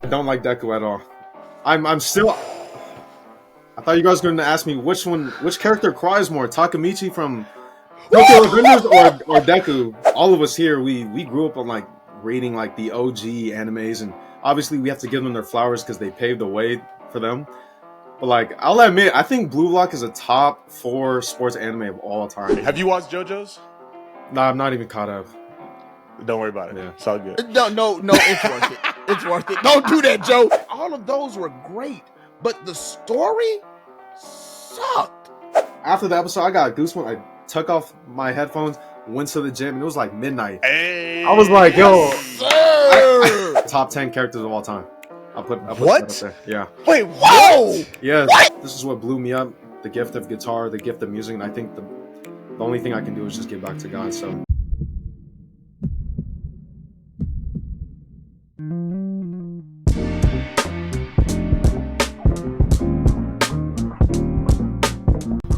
I don't like Deku at all. I'm still. I thought you guys were going to ask me which character cries more, Takeimichi from Tokyo Revengers or Deku. All of us here, we grew up on like reading like the OG animes, and obviously we have to give them their flowers because they paved the way for them. But like, I'll admit, I think Blue Lock is a top 4 sports anime of all time. Have you watched JoJo's? No, I'm not even caught up. Don't worry about it. Yeah. It's all good. No, it's worth it. It's worth it. Don't do that, Joe. All of those were great, but the story sucked. After the episode, I got goosebumps. I took off my headphones, went to the gym, and it was like midnight. Hey, I was like, yo, sir. Top 10 characters of all time. I'll put what? That up there. Yeah. Wait, whoa! Yeah, what? This is what blew me up. The gift of guitar, the gift of music, and I think the only thing I can do is just give back to God. So.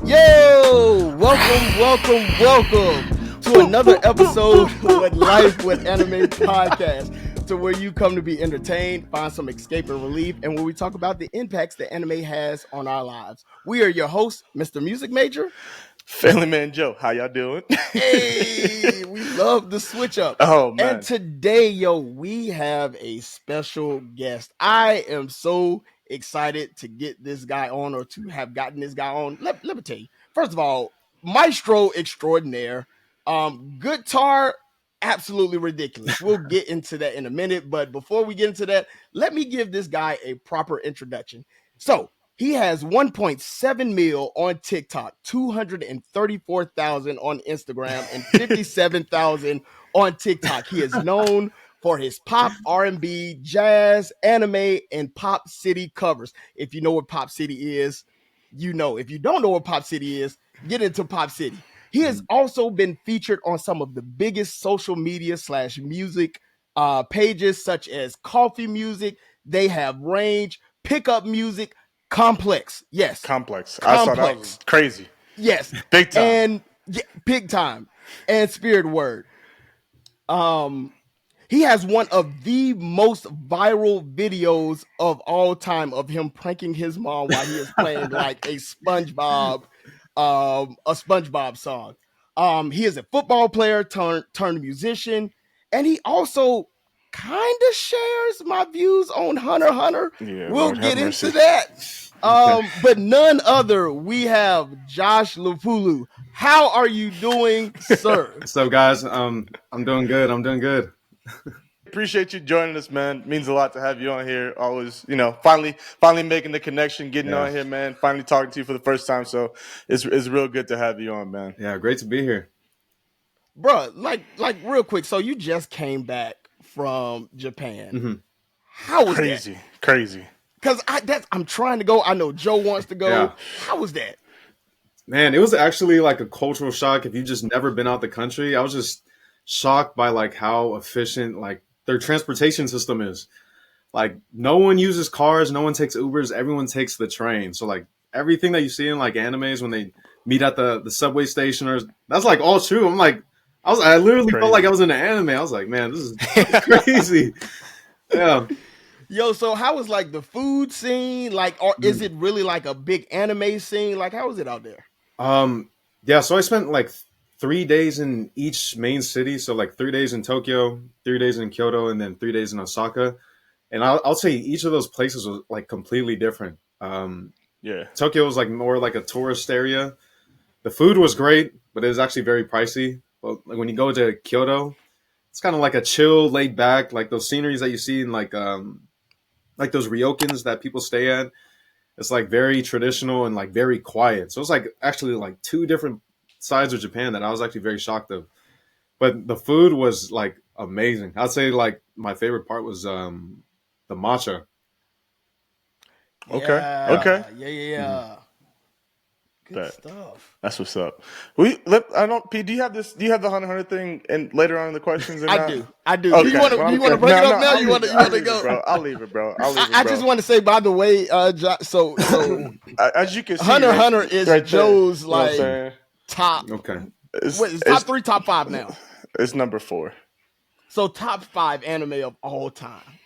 Yo, welcome to another episode with Life with Anime Podcast, to where you come to be entertained, find some escape and relief, and where we talk about the impacts that anime has on our lives. We are your hosts, Mr. Music Major. Family Man Joe, how y'all doing? Hey, we love the switch up. Oh, man. And today, we have a special guest. I am so excited to get this guy on, or to have gotten this guy on. Let me tell you, first of all, maestro extraordinaire, guitar absolutely ridiculous. We'll get into that in a minute, but before we get into that, let me give this guy a proper introduction. So he has 1.7 mil on TikTok, 234,000 on Instagram, and 57,000 on TikTok. He is known for his pop, R&B, jazz, anime, and Pop City covers. If you know what Pop City is, you know. If you don't know what Pop City is, get into Pop City. He has also been featured on some of the biggest social media / music pages, such as Coffee Music, They Have Range, Pickup Music, Complex. Yes. Complex. I saw that was crazy. Yes. Big time. And big time. And Spirit Word. He has one of the most viral videos of all time of him pranking his mom while he is playing like a SpongeBob song. He is a football player turned musician, and he also kind of shares my views on Hunter x Hunter. Yeah, we'll get into that. But none other, we have Josh Lepulu. How are you doing, sir? So guys, I'm doing good. Appreciate you joining us, man. It means a lot to have you on here. Always, finally making the connection, getting on here, man. Finally talking to you for the first time. So it's real good to have you on, man. Yeah, great to be here. Bruh, like real quick. So you just came back from Japan. Mm-hmm. How was that? Crazy. Because I'm trying to go. I know Joe wants to go. Yeah. How was that? Man, it was actually like a cultural shock if you just never been out the country. I was just shocked by like how efficient like their transportation system is. Like no one uses cars, no one takes Ubers, everyone takes the train. So like everything that you see in like animes when they meet at the subway station, or that's like all true. I'm like, I literally felt like I was in an anime. I was like, man, this is crazy. Yeah. Yo, so how was like the food scene? Like, or is it really like a big anime scene? Like, how is it out there? Yeah, so I spent like 3 days in each main city. So like 3 days in Tokyo, 3 days in Kyoto, and then 3 days in Osaka. And I'll say each of those places was like completely different. Tokyo was like more like a tourist area. The food was great, but it was actually very pricey. But like when you go to Kyoto, it's kind of like a chill, laid back, like those sceneries that you see in like those ryokans that people stay at. It's like very traditional and like very quiet. So it's like actually like two different sides of Japan that I was actually very shocked of. But the food was like amazing. I'd say like my favorite part was the matcha. Okay. Yeah. Good stuff. That's what's up. Do you have the Hunter x Hunter thing and later on in the questions? I do. Okay. Do you want to break it up now? You want to go? Bro. I'll leave it, bro. I just want to say, by the way, so as you can see, Hunter x Hunter is right Joe's there, like top. Okay. It's top 3, top 5 now. It's number 4. So top 5 anime of all time.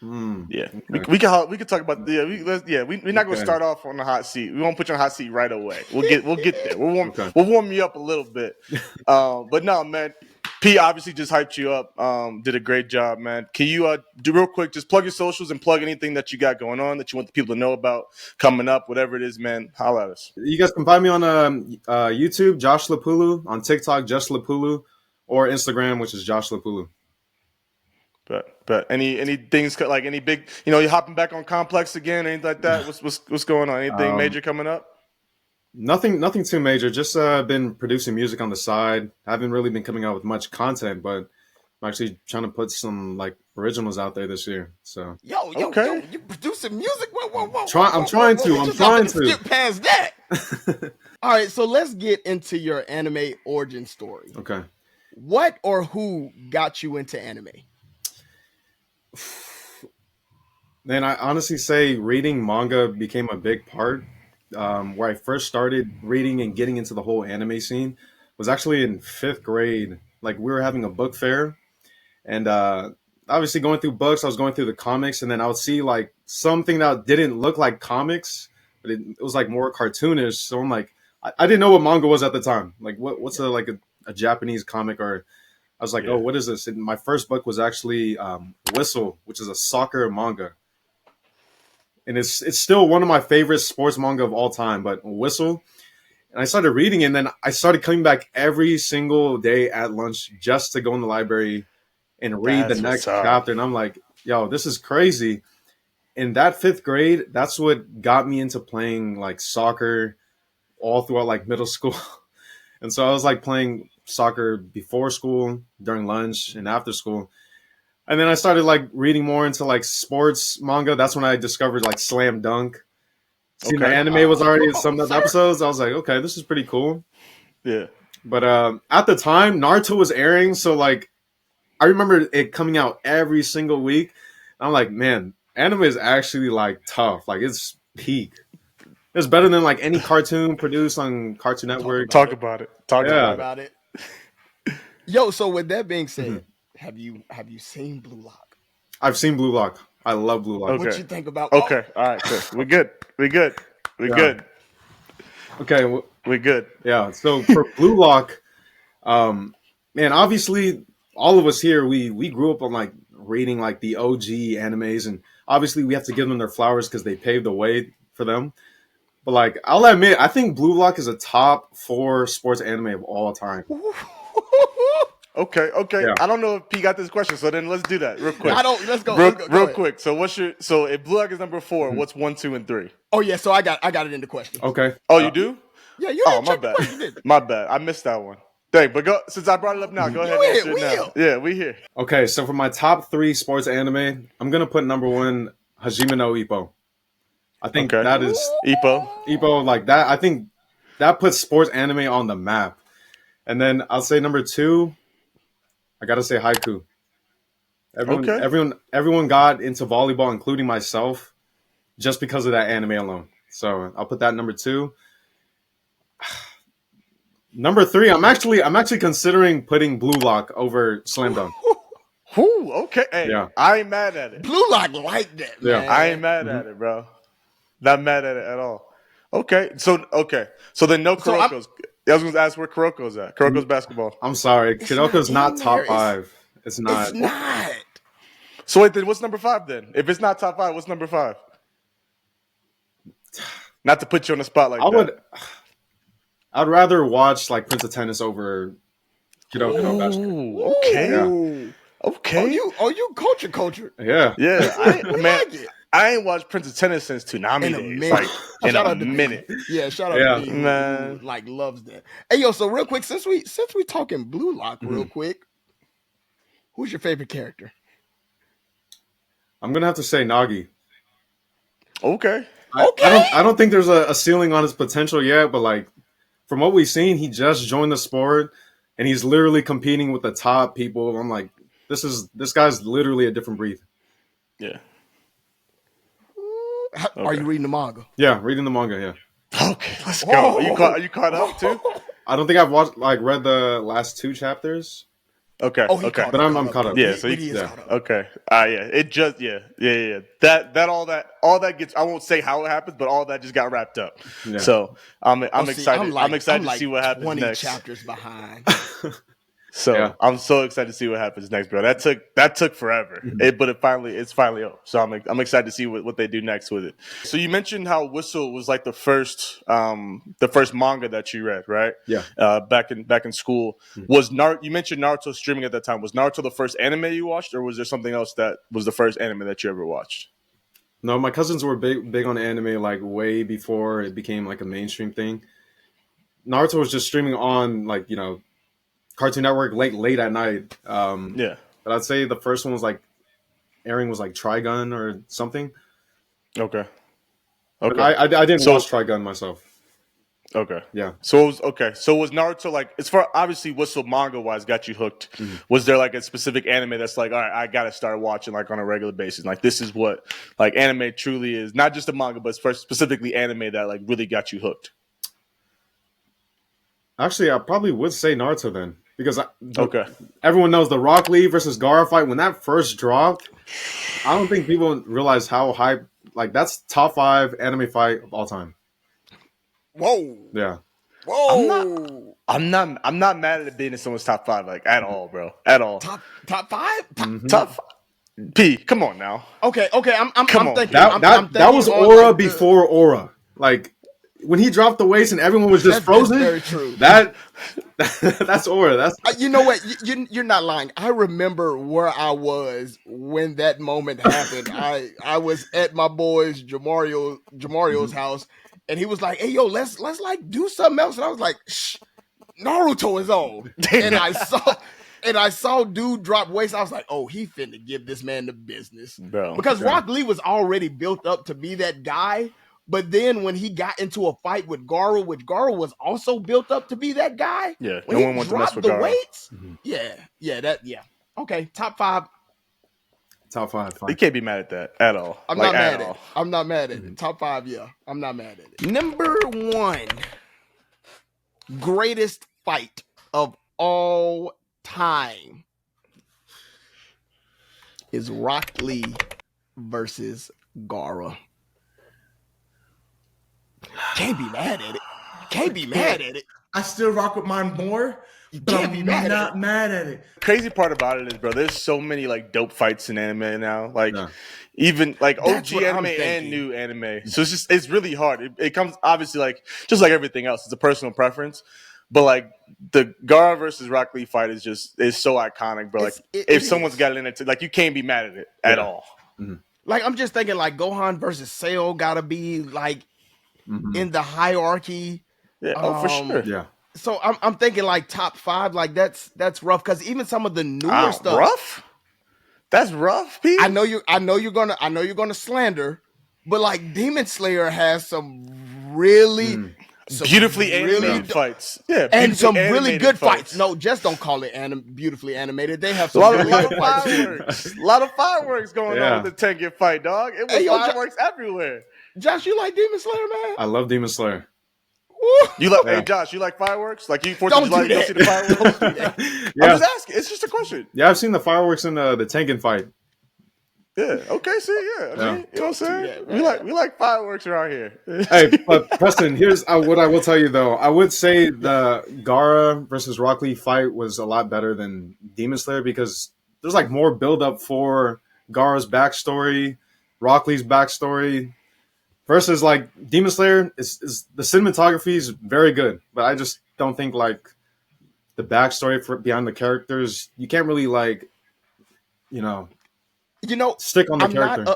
Yeah, Okay. we could talk about we're not gonna start off on the hot seat. We won't put you on the hot seat right away. We'll get there. Okay. We'll warm you up a little bit. But no, man. P obviously just hyped you up. Did a great job, man. Can you do real quick? Just plug your socials and plug anything that you got going on that you want the people to know about coming up, whatever it is, man. Holla at us. You guys can find me on YouTube, Josh Lepulu, on TikTok, Just Lepulu, or Instagram, which is Josh Lepulu. But any things like any big, you're hopping back on Complex again, anything like that? What's going on? Anything major coming up? Nothing too major. Just been producing music on the side. Haven't really been coming out with much content, but I'm actually trying to put some like originals out there this year. So Yo, you producing music? Whoa. I'm trying to skip past that. All right, so let's get into your anime origin story. Okay. What or who got you into anime? Man, I honestly say reading manga became a big part. Where I first started reading and getting into the whole anime scene was actually in 5th grade. Like we were having a book fair, and obviously going through books, I was going through the comics, and then I would see like something that didn't look like comics, but it was like more cartoonish. So I'm like, I didn't know what manga was at the time. Like what's a Japanese comic, or I was like, oh, what is this? And my first book was actually Whistle, which is a soccer manga. And it's still one of my favorite sports manga of all time, but Whistle. And I started reading it, and then I started coming back every single day at lunch just to go in the library and read the next chapter. And I'm like, yo, this is crazy. In that 5th grade, that's what got me into playing like soccer all throughout like middle school. And so I was like playing soccer before school, during lunch, and after school. And then I started like reading more into like sports manga. That's when I discovered like Slam Dunk. See, the anime was already in some of the episodes. I was like, okay, this is pretty cool. Yeah. But at the time, Naruto was airing, so like I remember it coming out every single week. I'm like, man, anime is actually like tough. Like it's peak. It's better than like any cartoon produced on Cartoon Network. Talk about it. Talk about it. Yo, so with that being said, have you seen Blue Lock? I've seen Blue Lock. I love Blue Lock. Okay. What you think about? Okay, all right, good. We're good. Okay, we're good. Yeah. So for Blue Lock, man, obviously all of us here we grew up on like reading like the OG animes, and obviously we have to give them their flowers because they paved the way for them. But like, I'll admit, I think Blue Lock is a top 4 sports anime of all time. Okay. Yeah. I don't know if P got this question, so then let's do that real quick. Let's go. Real quick. So if Blue Lock is number 4, what's 1, 2, and 3? Oh yeah, so I got it in the question. Okay. Oh, you do? Yeah, you Oh, my bad. My bad. I missed that one. Dang, but go since I brought it up now, go ahead and answer it now. Yeah, we here. Okay, so for my top 3 sports anime, I'm gonna put number 1 Hajime no Ippo. I think that is Ippo like that. I think that puts sports anime on the map. And then I'll say number 2. I gotta say Haiku. Everyone got into volleyball, including myself, just because of that anime alone. So I'll put that number 2. Number 3, I'm actually considering putting Blue Lock over Slam Dunk. Ooh, okay. Hey, yeah. I ain't mad at it. Blue Lock like that, man. Yeah. I ain't mad at it, bro. Not mad at it at all. Okay. So then no Kuroko's. I was going to ask where Kuroko's at. Kuroko's basketball. I'm sorry. Kuroko's not top 5. It's not. It's not. So wait, then what's number 5 then? If it's not top 5, what's number 5? Not to put you on the spot like that. I'd rather watch like Prince of Tennis over Kuroko basketball. Okay. Yeah. Okay. Oh, you culture. Yeah. Yeah. I ain't watched Prince of Tennis since Toonami days. Like, in a minute. Yeah, shout out to me, man. Who, like, loves that. Hey, yo, so real quick, since we talking Blue Lock, real quick, who's your favorite character? I'm gonna have to say Nagi. Okay. I don't think there's a ceiling on his potential yet, but like from what we've seen, he just joined the sport and he's literally competing with the top people. I'm like, this guy's literally a different breed. Yeah. Are you reading the manga? Yeah, reading the manga. Yeah. Okay, let's go. Are you caught up too? I don't think I've read the last 2 chapters. Okay. Oh, he Okay. caught But up. I'm caught up. Yeah, He, so but you, he is Yeah. caught up. okay. Yeah. It just yeah. That gets. I won't say how it happens, but all that just got wrapped up. Yeah. So I'm Oh, see, excited. I'm excited to like see what happens 20 next. chapters behind. So Yeah. I'm so excited to see what happens next, bro. That took forever, but it's finally over. So I'm excited to see what they do next with it. So you mentioned how Whistle was like the first manga that you read, right? Yeah. Back in school. Was You mentioned Naruto streaming at that time. Was Naruto the first anime you watched, or was there something else that was the first anime that you ever watched? No, my cousins were big on anime like way before it became like a mainstream thing. Naruto was just streaming on like Cartoon Network late at night. Yeah. But I'd say the first one was like airing was like Trigun or something. Okay. But Okay. I didn't So watch Trigun myself. okay. Yeah. So it was okay. So was Naruto like, as far obviously Whistle manga wise got you hooked? Was there like a specific anime that's like, all right, I gotta start watching like on a regular basis? Like this is what like anime truly is, not just a manga, but specifically anime that like really got you hooked. Actually, I probably would say Naruto then because Okay. everyone knows the Rock Lee versus Gaara fight when that first dropped. I don't think people realize how hype. Like that's top 5 anime fight of all time. Whoa. Yeah. Whoa. I'm not mad at it being in someone's top 5 like at all, bro. At all. Top 5? Top 5. P, come on now. Okay. Come I'm on. thinking. That was on, Aura like, before Aura. Like when he dropped the weights and everyone was just frozen. That's very true. That's Aura. That's You know what? You're not lying. I remember where I was when that moment happened. I was at my boy's Jamario's house, and he was like, "Hey, yo, let's like do something else." And I was like, "Shh, Naruto is on." And I saw dude drop weights. I was like, "Oh, he finna give this man the business." Bro. Because Rock Lee was already built up to be that guy. But then when he got into a fight with Gaara, which Gaara was also built up to be that guy, Yeah, when no he one wants to dropped mess with the Gaara. weights, okay, top 5. top 5. You can't be mad at that at all. I'm like, not mad at all. it. I'm not mad at it. Top 5, yeah, I'm not mad at it. Number 1, greatest fight of all time is Rock Lee versus Gaara. Can't be mad at it. Can't be mad at it. I still rock with mine more, but can't be I'm mad at not it. mad at it. Crazy part about it is, bro, there's so many like dope fights in anime now. Like Yeah. even like That's OG what I'm anime and thinking. new anime. So it's really hard. It comes obviously like just like everything else. It's a personal preference. But like the Gaara versus Rock Lee fight is so iconic, bro. Like if someone's got it in it, like you can't be mad at it at all. Like I'm just thinking like Gohan versus Cell gotta be like in the hierarchy. Yeah, for sure. Yeah. So I'm thinking like top 5, like that's rough because even some of the newer stuff. Rough? That's rough, Pete. I know you're gonna slander, but like Demon Slayer has some really beautifully animated fights. Yeah, and some really animated good fights. No, just don't call it beautifully animated. They have A some lot really of good fights. fireworks. A lot of fireworks going Yeah. on with the Tengen fight, dog. It was Hey, yo, fireworks everywhere. Josh, you like Demon Slayer, man? I love Demon Slayer. Woo! You like, Yeah. hey Josh, you like fireworks? Like you 4th Don't of July, do you don't see the fireworks? I'm Yeah. just asking. It's just a question. Yeah, I've seen the fireworks in the Tengen fight. Yeah. Okay. See. Yeah. I mean, you know what I'm saying? that, man. we like fireworks around here. Hey, but Preston, here's what I will tell you though. I would say the Gaara versus Rock Lee fight was a lot better than Demon Slayer because there's like more build up for Gaara's backstory, Rock Lee's backstory, versus like Demon Slayer is the cinematography is very good, but I just don't think like the backstory for behind the characters. You can't really like, stick on the character.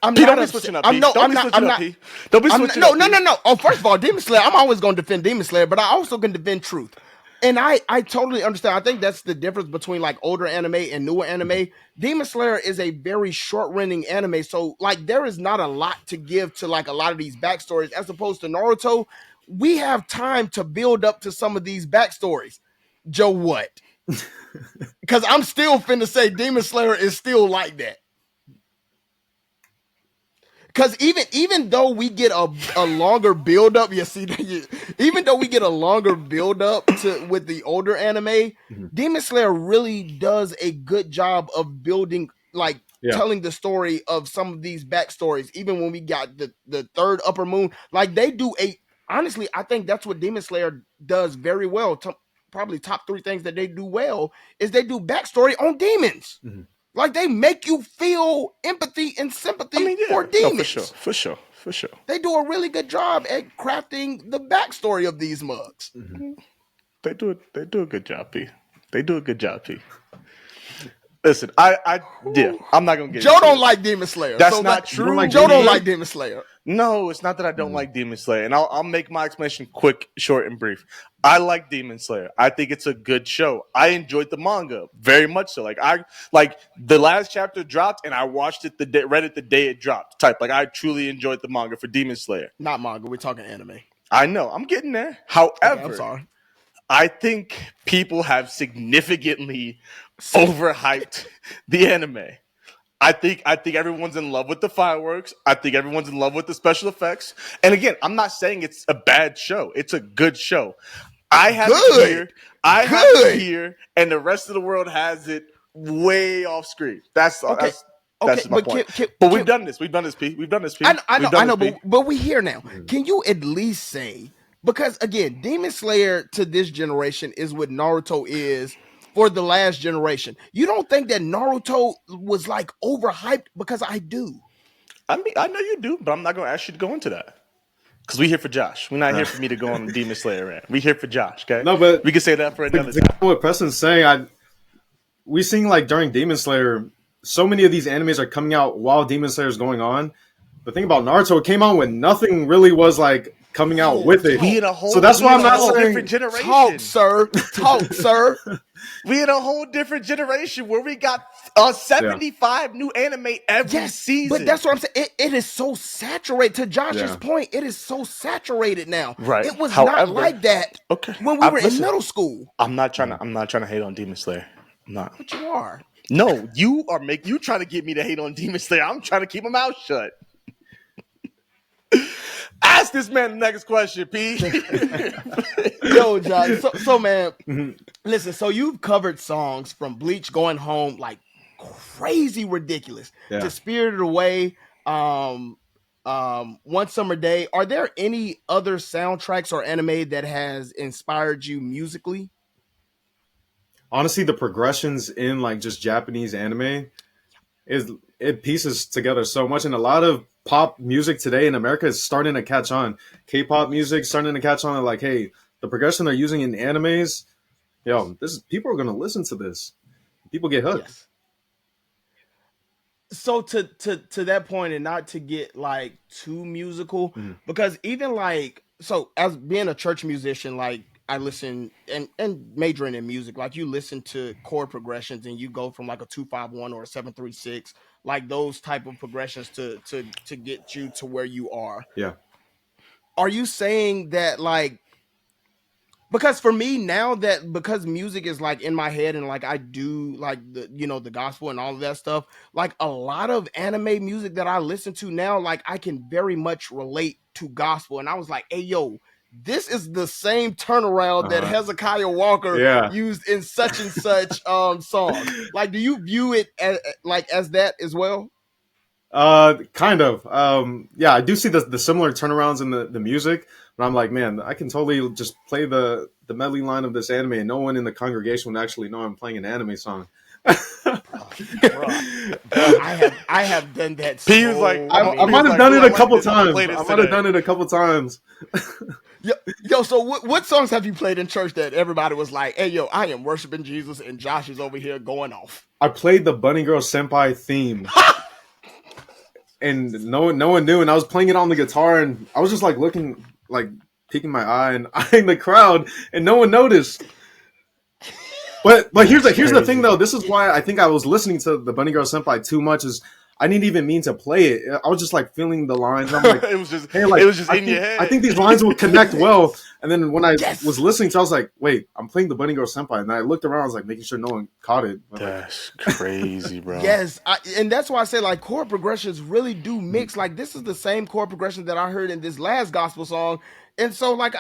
I'm P, not don't be upset. switching up. I'm P. no, Don't I'm be not. switching I'm up, not. P. Don't be I'm switching not, up. no, P. no, no. Oh, first of all, Demon Slayer. I'm always going to defend Demon Slayer, but I also can defend Truth. And I totally understand. I think that's the difference between like older anime and newer anime. Demon Slayer is a very short running anime, so like there is not a lot to give to like a lot of these backstories as opposed to Naruto. We have time to build up to some of these backstories. Joe, what? Because I'm still finna say Demon Slayer is still like that. Because even though we get a longer build up, even though we get a longer build up to with the older anime, Demon Slayer really does a good job of building, like telling the story of some of these backstories. Even when we got the third Upper Moon, like they do honestly, I think that's what Demon Slayer does very well. Probably top 3 things that they do well is they do backstory on demons. Like they make you feel empathy and sympathy for demons. No, for sure. They do a really good job at crafting the backstory of these mugs. They do a good job, P. They do a good job, P. Listen, I'm not gonna get. Joe don't like Demon Slayer. That's not true. Joe don't like Demon Slayer. No, it's not that I don't like Demon Slayer, and I'll make my explanation quick, short, and brief. I like Demon Slayer. I think it's a good show. I enjoyed the manga very much so. Like the last chapter dropped, and I watched it read it the day it dropped. I truly enjoyed the manga for Demon Slayer. Not manga. We're talking anime. I know. I'm getting there. However, okay, I'm sorry. I think people have significantly overhyped the anime. I think everyone's in love with the fireworks. I think everyone's in love with the special effects. And again, I'm not saying it's a bad show. It's a good show. I have it here, and the rest of the world has it way off screen. That's my point. But we've done this. We've done this, P. I know, but we're here now. Can you at least say, because again, Demon Slayer to this generation is what Naruto is for the last generation. You don't think that Naruto was like overhyped? Because I do. I mean, I know you do, but I'm not going to ask you to go into that. Because we're here for Josh. We're not here for me to go on Demon Slayer rant. We're here for Josh, okay? No, but we can say that for another time. What Preston's saying, we seen like during Demon Slayer, so many of these animes are coming out while Demon Slayer is going on. The thing about Naruto, it came out when nothing really was like coming out with it. So that's why I'm not saying different generation. Talk, sir. We in a whole different generation where we got 75 new anime every season. But that's what I'm saying. It is so saturated. To Josh's point, it is so saturated now. Right. It was not like that when we were in middle school. I'm not trying to hate on Demon Slayer. I'm not. But you are. No, you trying to get me to hate on Demon Slayer. I'm trying to keep my mouth shut. Ask this man the next question, P. Yo, Josh. So man, listen. So you've covered songs from Bleach, Going Home, like crazy ridiculous, to Spirited Away, One Summer Day. Are there any other soundtracks or anime that has inspired you musically? Honestly, the progressions in like just Japanese anime it pieces together so much, and a lot of pop music today in America is starting to catch on. K-pop music starting to catch on. Like, hey, the progression they're using in animes, people are going to listen to this. People get hooked. Yes. So to that point, and not to get like too musical, because even like, so as being a church musician, like I listen and majoring in music, like you listen to chord progressions and you go from like a 2-5-1 or a 7-3-6, like those type of progressions to get you to where you are. Yeah. Are you saying that like, because for me now that because music is like in my head and like I do like the gospel and all of that stuff, like a lot of anime music that I listen to now, like I can very much relate to gospel. And I was like, hey, yo, this is the same turnaround that Hezekiah Walker used in such and such song. Like, do you view it as that as well? Kind of. I do see the similar turnarounds in the music, but I'm like, man, I can totally just play the melody line of this anime and no one in the congregation would actually know I'm playing an anime song. I have done that. P was like, I might have done it a couple times. I might have done it a couple times. Yo, so what songs have you played in church that everybody was like, hey, yo, I am worshiping Jesus and Josh is over here going off? I played the Bunny Girl Senpai theme. And no one knew, and I was playing it on the guitar, and I was just like looking, like peeking my eye and eyeing the crowd, and no one noticed. But here's the thing though. This is why I think I was listening to the Bunny Girl Senpai too much. Is I didn't even mean to play it. I was just like feeling the lines. I'm like, it was just hey, like it was just I in think, your head. I think these lines will connect well. And then when I Yes. was listening to it, I was like, wait, I'm playing the Bunny Girl Senpai. And I looked around, I was like making sure no one caught it. But, like, That's crazy, bro. Yes, and that's why I say like chord progressions really do mix. Like this is the same chord progression that I heard in this last gospel song, and so like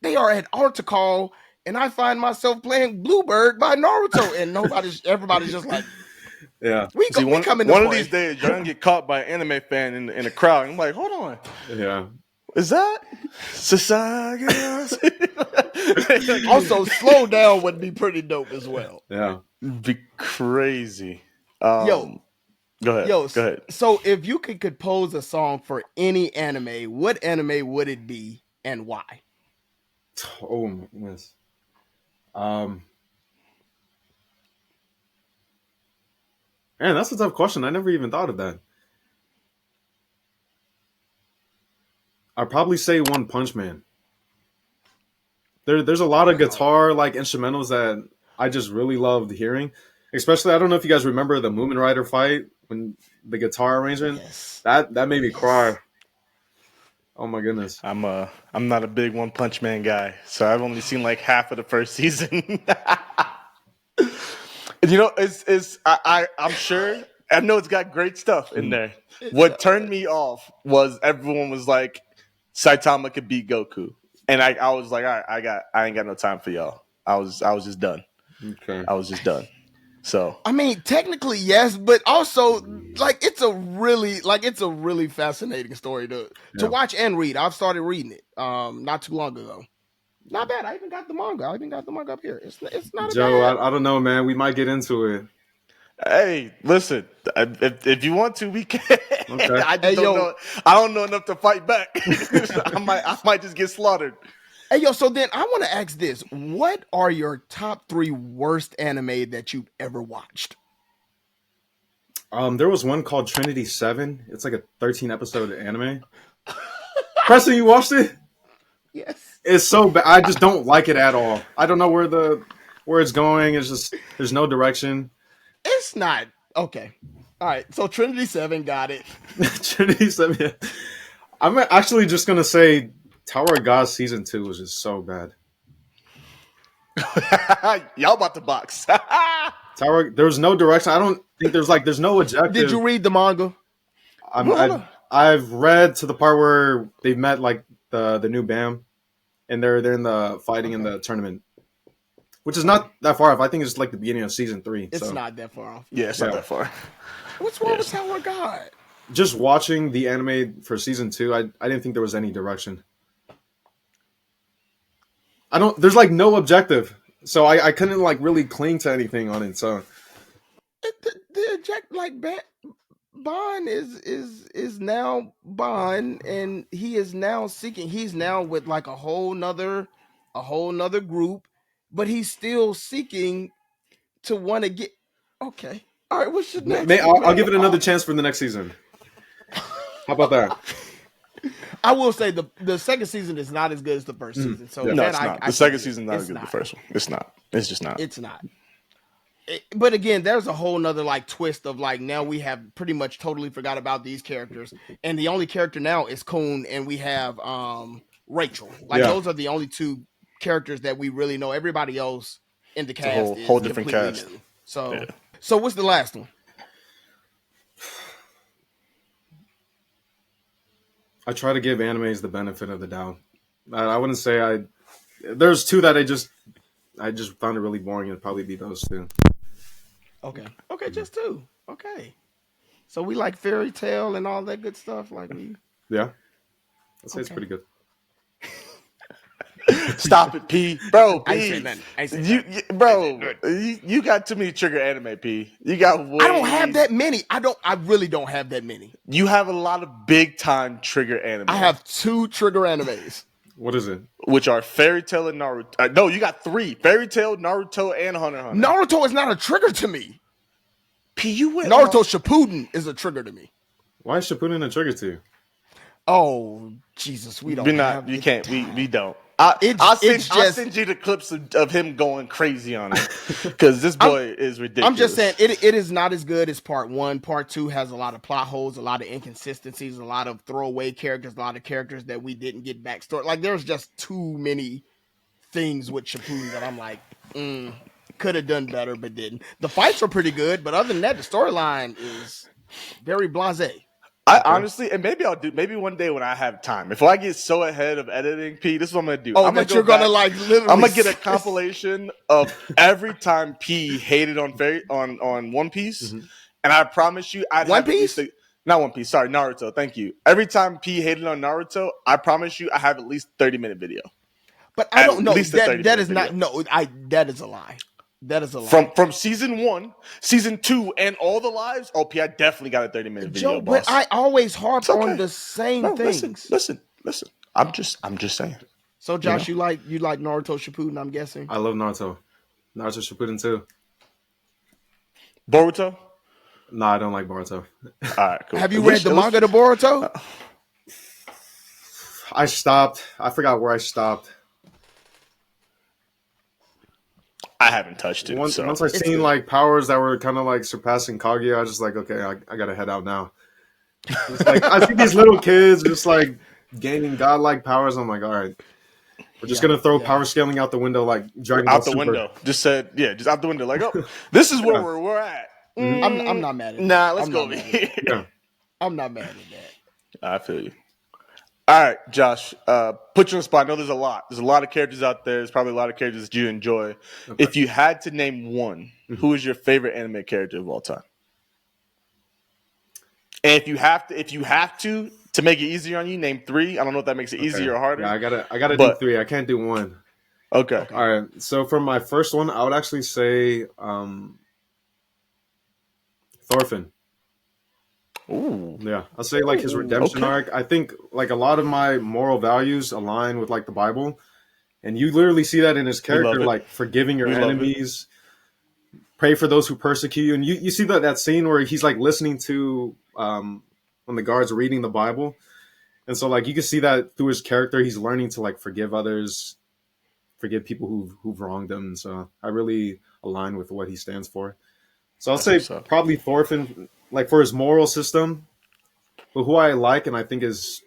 they are at altar call, and I find myself playing Bluebird by Naruto, and everybody's just like, yeah, we See, one coming to of play. these days, you're gonna get caught by an anime fan in a crowd. I'm like, hold on, yeah. is that Sasagi? Also, slow down would be pretty dope as well. Yeah. Be crazy. Yo, Go ahead. Yo, Go ahead. so if you could compose a song for any anime, what anime would it be and why? Oh my goodness. Man, that's a tough question. I never even thought of that. I'd probably say One Punch Man. There's a lot of guitar like instrumentals that I just really loved hearing. Especially, I don't know if you guys remember the Moomin Rider fight when the guitar arrangement. Yes. That made me cry. Oh my goodness. I'm not a big One Punch Man guy, so I've only seen like half of the first season. You know, I'm sure I know it's got great stuff in there. What turned me off was everyone was like, Saitama could beat Goku, and I was like, all right, I ain't got no time for y'all. I was just done. Okay. I was just done. So I mean, technically yes, but also like it's a really fascinating story to watch and read. I've started reading it not too long ago. Not bad. I even got the manga. Up here. It's not Joe, bad. I don't know, man. We might get into it. hey, listen, if you want to, we can. Okay. I just don't know. I don't know enough to fight back. I might just get slaughtered. Hey, yo, so then I want to ask this. What are your top 3 worst anime that you've ever watched? There was one called Trinity 7. It's like a 13 episode anime. Preston, you watched it? Yes. It's so bad. I just don't like it at all. I don't know where it's going. It's just there's no direction. It's not. Okay. All right. So Trinity 7 got it. Trinity 7. Yeah. I'm actually just gonna say Tower of God season 2 was just so bad. Y'all about to box. Tower, there's no direction. I don't think there's no objective. Did you read the manga? I've read to the part where they've met like the new BAM, and they're in the fighting in the tournament, which is not that far off. I think it's like the beginning of season 3. It's not that far off. Yeah, it's not that far. What's wrong with Tower of God? Just watching the anime for season 2, I didn't think there was any direction. There's like no objective, so I couldn't like really cling to anything on it. So The object like Bond is now Bond, and he is now seeking. He's now with like a whole nother group, but he's still seeking to want to get. Okay, all right. What's your next? I'll give it another chance for the next season. How about that? I will say the second season is not as good as the first season. So No, it's not. The second season is not as good as the first one. It's not. It's just not. It's not. But again, there's a whole nother like twist of like now we have pretty much totally forgot about these characters, and the only character now is Kun, and we have Rachel. Like those are the only 2 characters that we really know. Everybody else in the cast is whole different cast. New. So what's the last one? I try to give animes the benefit of the doubt. I wouldn't say there's 2 that I just found it really boring. It'd probably be those 2. Okay, just 2. Okay, so we like fairy tale and all that good stuff. Like yeah, I'd say it's pretty good. Stop it, P. Bro, P. I ain't saying nothing. You got too many trigger anime, P. You got I don't have that many. I really don't have that many. You have a lot of big time trigger anime. I have 2 trigger animes. What is it? Which are Fairy Tail and Naruto. No, you got 3. Fairy Tail, Naruto, and Hunter x Hunter. Naruto is not a trigger to me. P, you went Naruto Shippuden is a trigger to me. Why is Shippuden a trigger to you? Oh, Jesus, we don't. We're not. You can't. We don't. I'll just send you the clips of him going crazy on it because this boy is ridiculous. I'm just saying it is not as good as part one. Part two has a lot of plot holes, a lot of inconsistencies, a lot of throwaway characters, a lot of characters that we didn't get backstory. Like there's just too many things with Shippuden that I'm like, could have done better, but didn't. The fights are pretty good, but other than that, the storyline is very blasé. I honestly, and maybe one day when I have time, if I get so ahead of editing, P, this is what I'm gonna do. Oh, I'm that gonna you're go back, gonna like literally. I'm gonna get a compilation of every time P hated on One Piece, Mhm. and I promise you, I'd One have at least Piece? not One Piece. Sorry, Naruto. Thank you. Every time P hated on Naruto, I promise you, I have at least 30-minute video. But I don't know. At least a 30-minute That is video. not. No, that is a lie. That is a lie. From season 1, season 2, and all the lives. Oh, P, I definitely got a 30-minute video, Joe, boss. but I always harp It's okay. on the same No, things. listen. I'm just saying. So, Josh, you like Naruto Shippuden? I'm guessing. I love Naruto. Naruto Shippuden too. Boruto? No, I don't like Boruto. All right, cool. Have you read the manga to Boruto? I stopped. I forgot where I stopped. I haven't touched it. Once I It's seen good. like powers that were kind of like surpassing Kaguya, I was just like, okay, I gotta head out now. It's like I see these little kids just like gaining godlike powers. I'm like, all right, we're just gonna throw power scaling out the window like Dragon Ball out the Super. window. Just out the window. Like, oh, this is where we're at. I'm not mad at that. Nah, let's I'm go not over mad at here. Yeah. I'm not mad at that. I feel you. All right, Josh, put you on the spot. I know there's a lot. There's a lot of characters out there. There's probably a lot of characters that you enjoy. Okay. If you had to name one, who is your favorite anime character of all time? And if you have to make it easier on you, name 3. I don't know if that makes it easier or harder. Yeah, I gotta do 3. I can't do 1. Okay. All right. So for my first one, I would actually say Thorfinn. Ooh. Yeah, I'll say like his redemption arc. I think like a lot of my moral values align with like the Bible, and you literally see that in his character, like forgiving your enemies, pray for those who persecute you, and you see that scene where he's like listening to when the guards are reading the Bible, and so like you can see that through his character, he's learning to like forgive others, forgive people who've wronged him. And so I really align with what he stands for. So I'll say probably Thorfinn, like for his moral system. But who I like and I think is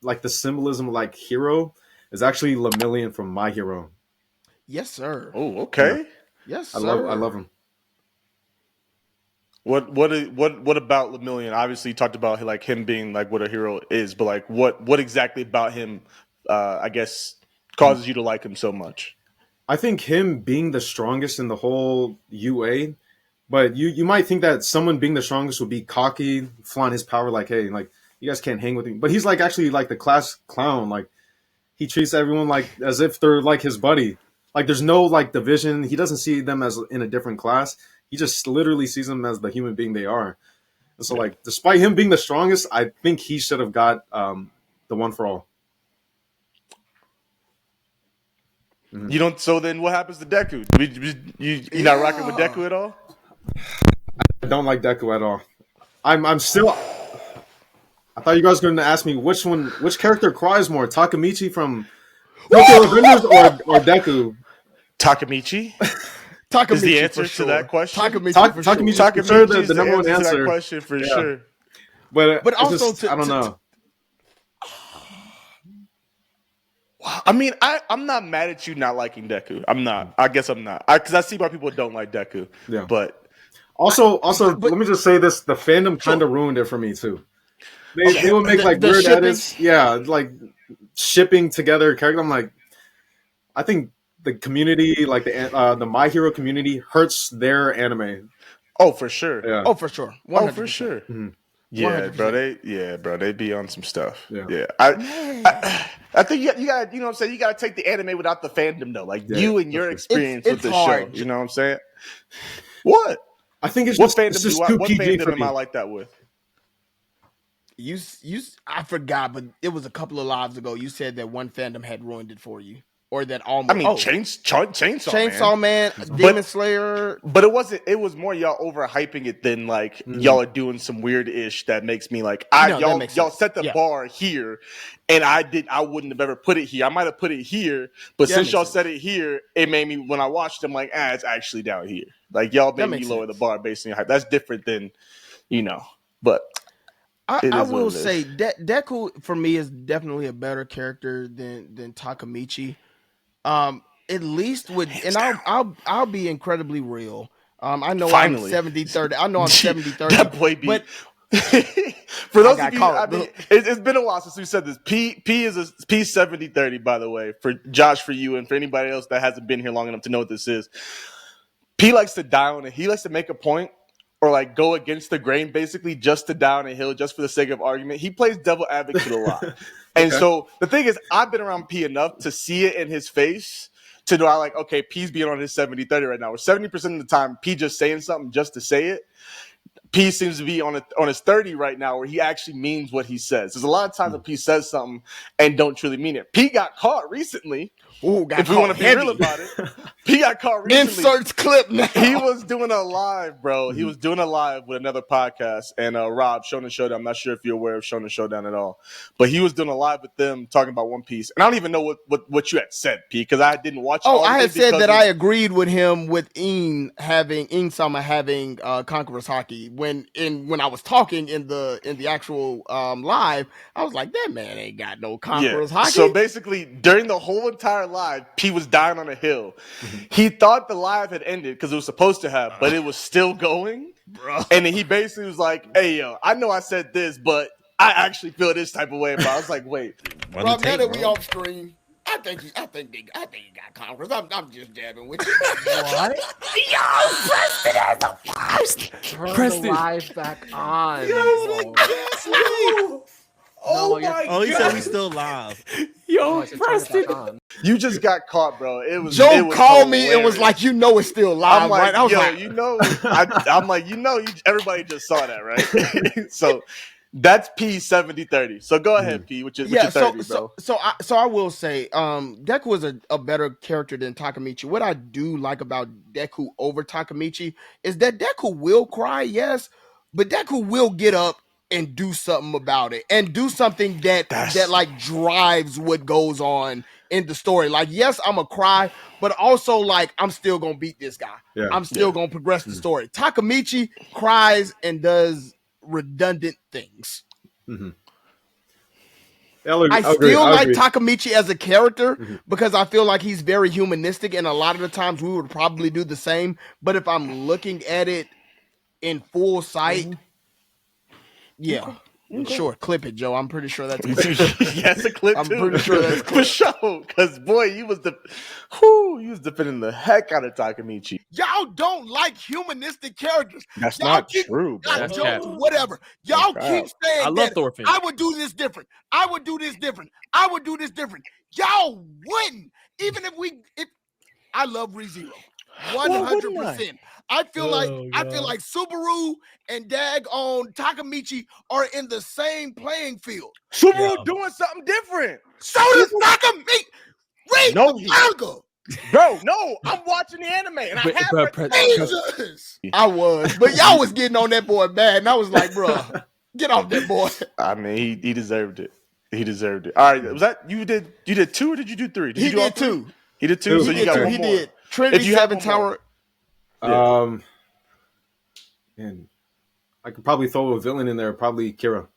like the symbolism of like hero is actually Lemillion from My Hero. Yes, sir. Oh, okay. Yes, sir. I love him. What about Lemillion? Obviously, you talked about like him being like what a hero is, but like what exactly about him, I guess, causes you to like him so much? I think him being the strongest in the whole UA, but you might think that someone being the strongest would be cocky, flaunt his power, like, hey, like you guys can't hang with me. But he's like actually like the class clown. Like he treats everyone like as if they're like his buddy. Like there's no like division. He doesn't see them as in a different class. He just literally sees them as the human being they are. And so like despite him being the strongest, I think he should have got the one for all. Mm-hmm. You don't. So then, what happens to Deku? You not rocking with Deku at all? I don't like Deku at all. I'm still. I thought you guys were going to ask me which character cries more, Takeimichi from Tokyo Revengers or Deku? Takeimichi. Takeimichi is the answer sure. to that question. Takeimichi for sure the number one answer to that question for sure. But also, just, I don't know. I mean, I'm not mad at you not liking Deku. I'm not. I guess I'm not. Because I see why people don't like Deku. Yeah. But also, let me just say this: the fandom kind of ruined it for me too. They would make like weird edits, like shipping together characters. I'm like, I think the community, like the My Hero community, hurts their anime. Oh, for sure. Yeah. Oh, for sure. 100%. Oh, for sure. Mm-hmm. Yeah, 100%. bro. They be on some stuff. Yeah. I think you got, you know what I'm saying? You got to take the anime without the fandom, though. Like you and your experience with the show. You know what I'm saying? What? I think it's what just, fandom it's just what too PG fandom for am me. I like that with? I forgot, but it was a couple of lives ago. You said that one fandom had ruined it for you. or that I almost. mean, Chainsaw Man, But- Demon Slayer. But it wasn't. It was more y'all overhyping it than like y'all are doing some weird ish that makes me like No, that y'all makes y'all sense. set the Yeah. bar here, and I wouldn't have ever put it here. I might have put it here, but Yeah, that since makes y'all sense. set it here, it made me when I watched them like it's actually down here. Like y'all made That me makes lower sense. the bar based on your hype. That's different than but it I is what will it is. say Deku for me is definitely a better character than Takeimichi. At least with, and I'll be incredibly real. I know Finally. I'm 70-30. I know I'm 70-30. That boy be. But For those got of you, caught. I mean, it's been a while since we said this. P is a P 70-30, by the way, for Josh, for you, and for anybody else that hasn't been here long enough to know what this is. P likes to die on it. He likes to make a point or like go against the grain, basically, just to die on a hill, just for the sake of argument. He plays devil advocate a lot. And so the thing is, I've been around P enough to see it in his face to know, like, okay, P's being on his 70-30 right now. Where 70% of the time, P just saying something just to say it. P seems to be on his 30 right now where he actually means what he says. There's a lot of times that P says something and don't truly mean it. P got caught recently. If we want to be real about it, P got caught recently. Inserts clip now. He was doing a live, bro. He was doing a live with another podcast, and Rob, Shonen Showdown. I'm not sure if you're aware of Shonen Showdown at all, but he was doing a live with them talking about One Piece. And I don't even know what you had said, P, because I didn't watch. Oh, all I of had it said that of, I agreed with him with Sama having Conqueror's Hockey when I was talking in the actual live. I was like, that man ain't got no Conqueror's Hockey. So basically, during the whole entire live, P was dying on a hill. He thought the live had ended because it was supposed to have, but it was still going. Bro. And then he basically was like, "Hey, yo, I know I said this, but I actually feel this type of way about." I was like, "Wait, bro, now that we off screen, I think he got Conquerors. I'm just jabbing with you. What? Yo, Preston has the first. Turn the live back on. Oh you're- my Oh, he god! said we still live. Oh, I said turn it back on. you just got caught, bro." It was Joe it was called me and was hilarious. like, "You know it's still live, I'm like, right?" I was yo, like, I'm like, everybody just saw that, right? So that's P 70-30. So go ahead, P, with your 30, bro. So I will say, Deku is a better character than Takeimichi. What I do like about Deku over Takeimichi is that Deku will cry, yes, but Deku will get up and do something about it and do something that like drives what goes on in the story. Like, yes, I'm a cry, but also like I'm still gonna beat this guy. Yeah. I'm still gonna progress the story. Takeimichi cries and does redundant things. Mm-hmm. I still like Takeimichi as a character because I feel like he's very humanistic, and a lot of the times we would probably do the same. But if I'm looking at it in full sight, sure, clip it, Joe. I'm pretty sure that's a clip. Yes, a clip I'm too. pretty sure that's for sure. Because boy, you was defending the heck out of Takeimichi. Y'all don't like humanistic characters. That's Y'all not keep, true, bro. That's Joe, cap. whatever. Y'all keep saying I love that Thorfinn. I would do this different. I would do this different. I would do this different. Y'all wouldn't. Even if I love ReZero. 100%. I feel like Subaru and Dagon Takeimichi are in the same playing field. Subaru doing something different. So does Takeimichi. Read the manga. Bro, no, I'm watching the anime and I have read the manga. Jesus. I was, but y'all was getting on that boy bad, and I was like, bro, get off that boy. I mean, he deserved it. He deserved it. All right, was that you did 2 or did you do 3? He did 2. He did 2, so you got one he more. did. Trinity If you have Seven one Tower. Man, I could probably throw a villain in there. Probably Kira.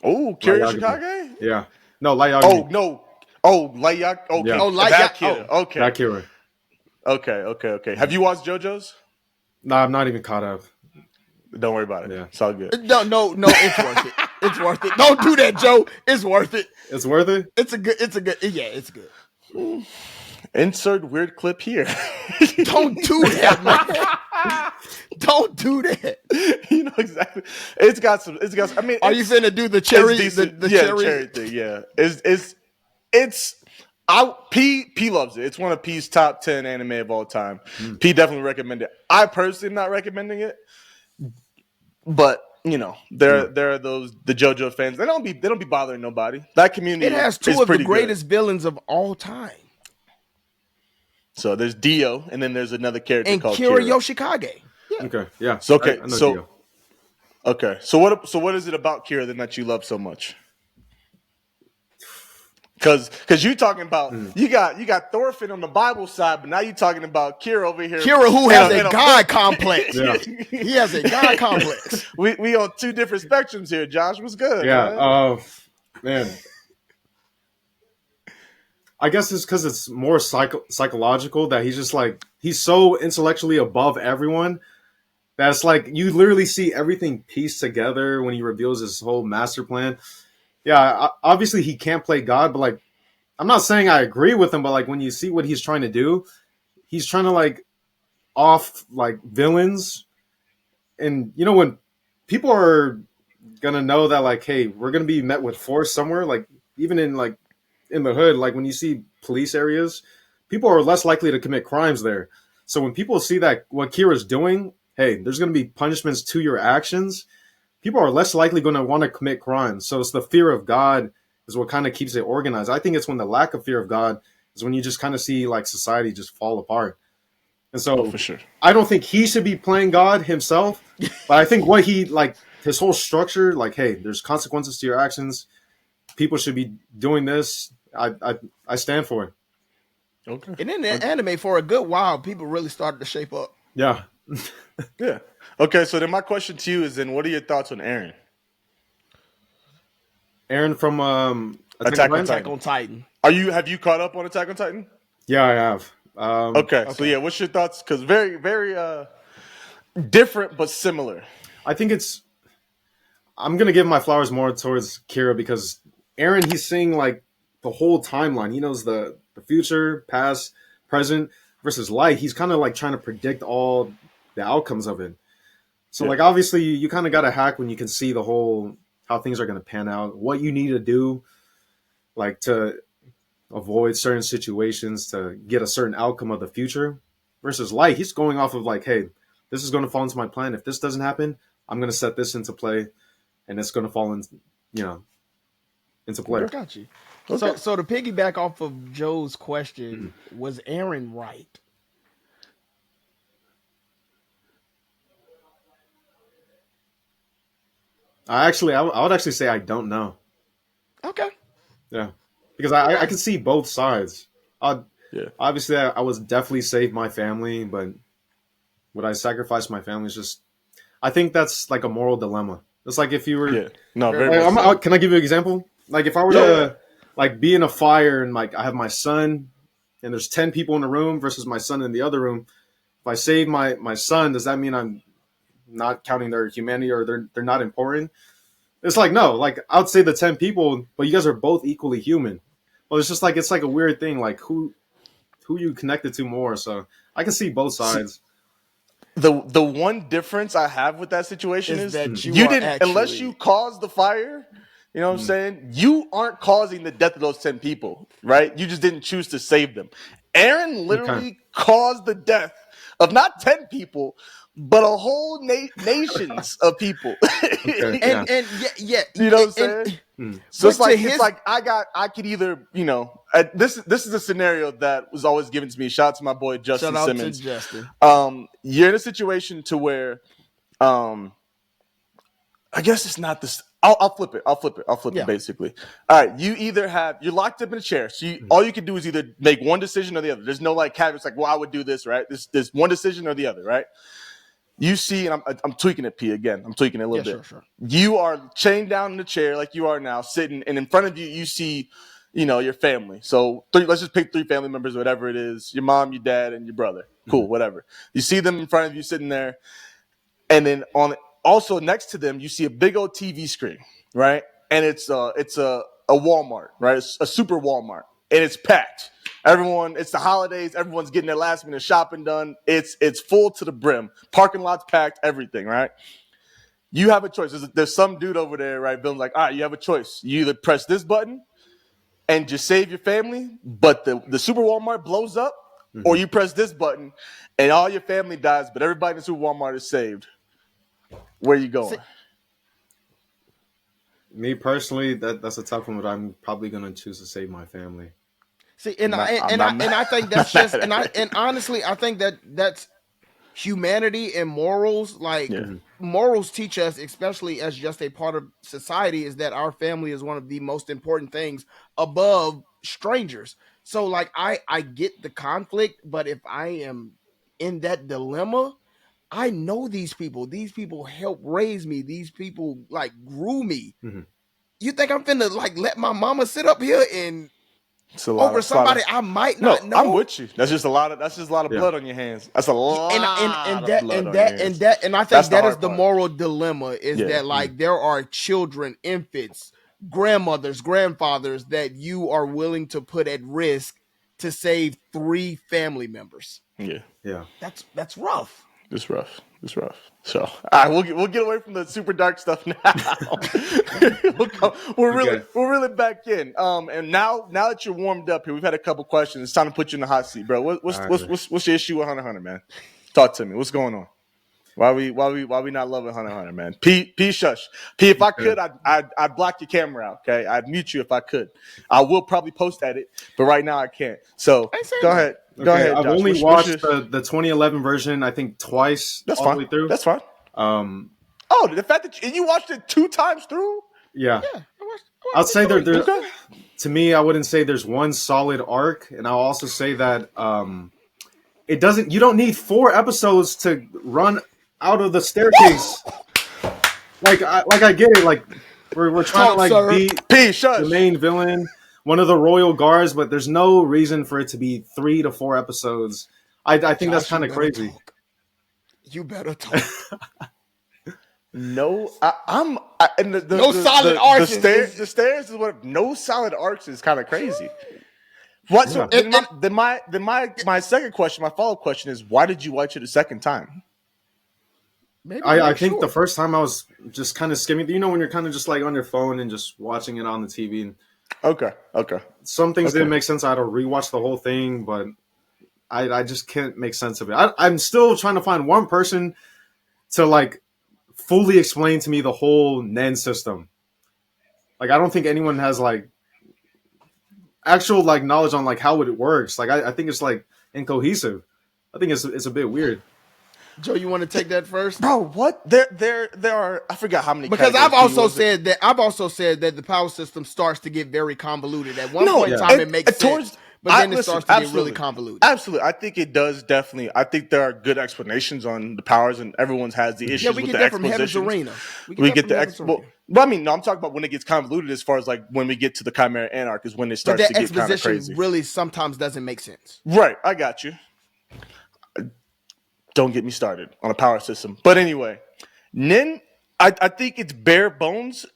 Oh, Kira Light Yagami. Shikage? Yeah. No, Light Yagami. Oh, no. Oh, Light Yagami. Okay. Yeah. Oh, Light That Yagami. Kira. Okay. That Kira. Okay. Have you watched JoJo's? No, I'm not even caught up. Don't worry about it. Yeah. It's all good. No, it's worth it. It's worth it. Don't do that, Joe. It's worth it. It's worth it? It's it's good. Insert weird clip here. Don't do that, man. Don't do that. You know exactly. It's got some. I mean, are you finna do the cherry? The cherry thing. Yeah. P loves it. It's one of P's top 10 anime of all time. P definitely recommend it. I personally am not recommending it, but there are the JoJo fans. They don't be bothering nobody. That community. It has two of the greatest villains of all time. So there's Dio, and then there's another character And called Kira Kira. Yoshikage. Yeah. Okay, yeah. So I know Dio. So what is it about Kira then that you love so much? Because you talking about you got Thorfinn on the Bible side, but now you talking about Kira over here. Kira, who has in a god book. complex. Yeah. He has a god complex. we on two different spectrums here. Josh, what's good? Yeah. Man? Man. I guess it's because it's more psychological that he's just like he's so intellectually above everyone that's like you literally see everything pieced together when he reveals his whole master plan. Yeah, obviously he can't play God, but like I'm not saying I agree with him, but like when you see what he's trying to do, he's trying to like off like villains, and you know when people are gonna know that like, hey, we're gonna be met with force somewhere, like even in like in the hood, like when you see police areas, people are less likely to commit crimes there. So when people see that what Kira's doing, hey, there's gonna be punishments to your actions. People are less likely going to want to commit crimes. So it's the fear of God is what kind of keeps it organized. I think it's when the lack of fear of God is when you just kind of see like society just fall apart. And so for sure. I don't think he should be playing God himself, but I think what he like his whole structure, like, hey, there's consequences to your actions. People should be doing this. I stand for it. Okay. And in the anime, for a good while, people really started to shape up. Yeah. Yeah. Okay, so then my question to you is then what are your thoughts on Eren? Eren from Attack on Attack on Titan. Have you caught up on Attack on Titan? Yeah, I have. Okay, so yeah, what's your thoughts? Because very, very different but similar. I think I'm gonna give my flowers more towards Kira because Eren, he's seeing like the whole timeline. He knows the future, past, present versus Light. He's kind of like trying to predict all the outcomes of it. So like obviously you kind of got to hack when you can see the whole how things are gonna pan out, what you need to do, like to avoid certain situations to get a certain outcome of the future. Versus Light, he's going off of like, hey, this is going to fall into my plan. If this doesn't happen, I'm going to set this into play, and it's going to fall in, into play. I got you. Okay. So to piggyback off of Joe's question, was Eren right? I would actually say I don't know. Okay. Yeah, because I can see both sides. Obviously, I was definitely save my family, but would I sacrifice my family? It's just, I think that's like a moral dilemma. It's like if you were, can I give you an example? Like if I were to like be in a fire and like I have my son, and there's 10 people in the room versus my son in the other room. If I save my son, does that mean I'm not counting their humanity or they're not important? It's like, no, like I would say the 10 people, but you guys are both equally human. Well, it's just like it's like a weird thing, like who you connected to more. So I can see both sides. The one difference I have with that situation is that you didn't unless you caused the fire. You know what I'm saying? You aren't causing the death of those 10 people, right? You just didn't choose to save them. Eren literally caused the death of not 10 people, but a whole nations of people. And you know what I'm saying? So it's like I could either, this is a scenario that was always given to me. Shout out to my boy Justin Simmons. To Justin. You're in a situation to where I guess it's not this. I'll flip it. I'll flip it basically. All right. You're locked up in a chair. So all you can do is either make one decision or the other. There's no like caveats like, well, I would do this, right? There's one decision or the other, right? You see, and I'm tweaking it, P, again. I'm tweaking it a little bit. Sure. You are chained down in the chair like you are now, sitting, and in front of you, you see, your family. So let's just pick 3 family members, whatever it is. Your mom, your dad, and your brother. Cool, whatever. You see them in front of you sitting there. And then also next to them, you see a big old TV screen, right? And it's a Walmart, right? It's a super Walmart, and it's packed. It's the holidays. Everyone's getting their last minute shopping done. It's full to the brim. Parking lot's packed. Everything, right? You have a choice. There's some dude over there, right? Bill's like, all right, you have a choice. You either press this button and just save your family, but the super Walmart blows up, or you press this button and all your family dies, but everybody in the super Walmart is saved. Where are you going? Me personally, that's a tough one, but I'm probably going to choose to save my family. See, and I'm not, I I'm and not I mad- and I think not that's mad just at it. and honestly, I think that's humanity and morals. Like Yeah. Mhm. morals teach us, especially as just a part of society, is that our family is one of the most important things above strangers. So like I get the conflict, but if I am in that dilemma, I know these people. These people helped raise me. These people like grew me. Mhm. You think I'm finna like let my mama sit up here and It's a lot over of, it's a lot somebody of. I might No, not I'm know? with you. That's just a lot of. That's just a lot of Yeah. blood on your hands. That's a and lot and of that blood and on your that and hands. that and I That's think the that is hard the part. moral dilemma is Yeah. that like there are children, infants, grandmothers, grandfathers that you are willing to put at risk to save 3 family members. Yeah. Yeah. That's rough. It's rough. It's rough. So, all right, we'll get away from the super dark stuff now. Okay. We're really back in. And now that you're warmed up here, we've had a couple questions. It's time to put you in the hot seat, bro. All right. What's your issue with Hunter x Hunter, man? Talk to me. What's going on? Why we not loving Hunter x Hunter, man? P shush. P, if I could, I'd block your camera out. Okay, I'd mute you if I could. I will probably post at it, but right now I can't. So I ain't saying go that. ahead. Go Okay. ahead, I've Josh. only What's watched your, the 2011 version, I think twice that's all the fine. way through. That's fine. Um, Oh, the fact that you watched it 2 times through? yeah. Yeah, I'd say three. there. Okay. To me, I wouldn't say there's one solid arc, and I'll also say that it doesn't. You don't need 4 episodes to run out of the staircase. I get it. Like we're trying to Talk, like sir. beat P, the shush. main villain, one of the royal guards, but there's no reason for it to be 3 to 4 episodes. I think that's Josh, kind you of better crazy. talk. You better talk. No, and No solid arcs The stairs is what. No solid arcs is kind of crazy. What? So Yeah. my second question, my follow up question is, why did you watch it a second time? Maybe to I make think sure. the first time I was just kind of skimming. You know, when you're kind of just like on your phone and just watching it on the TV. And Okay. some things Okay. didn't make sense. I had to rewatch the whole thing, but I just can't make sense of it. I'm still trying to find one person to like fully explain to me the whole Nen system. Like I don't think anyone has like actual like knowledge on like how it works. Like I think it's like incohesive. I think it's a bit weird. Joe, you want to take that first? Bro, what? There are. I forgot how many. Because I've categories also was it? said that the power system starts to get very convoluted. At one No, point in Yeah. time, it makes towards. sense, but then it Listen, starts to get absolutely. really convoluted. Absolutely, I think it does definitely. I think there are good explanations on the powers, and everyone's has the issues Yeah, we with get the that from Heaven's expositions. Arena. We get the Heaven's well, Arena. but I mean, no, I'm talking about when it gets convoluted. As far as like when we get to the Chimera Anarch is when it But starts that to get kind of exposition crazy. really sometimes doesn't make sense. Right, I got you. Don't get me started on a power system. But anyway, Nin, I think its bare bones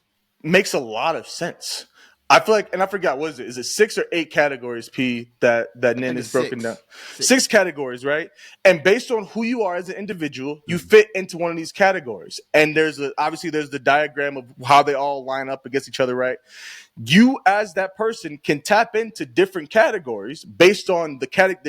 makes a lot of sense. I feel like, and I forgot, what is it? Is it 6 or 8 categories, P, that Nin think is it's broken 6. down? 6. 6 categories, right? And based on who you are as an individual, you fit into one of these categories. And obviously there's the diagram of how they all line up against each other, right? You as that person can tap into different categories based on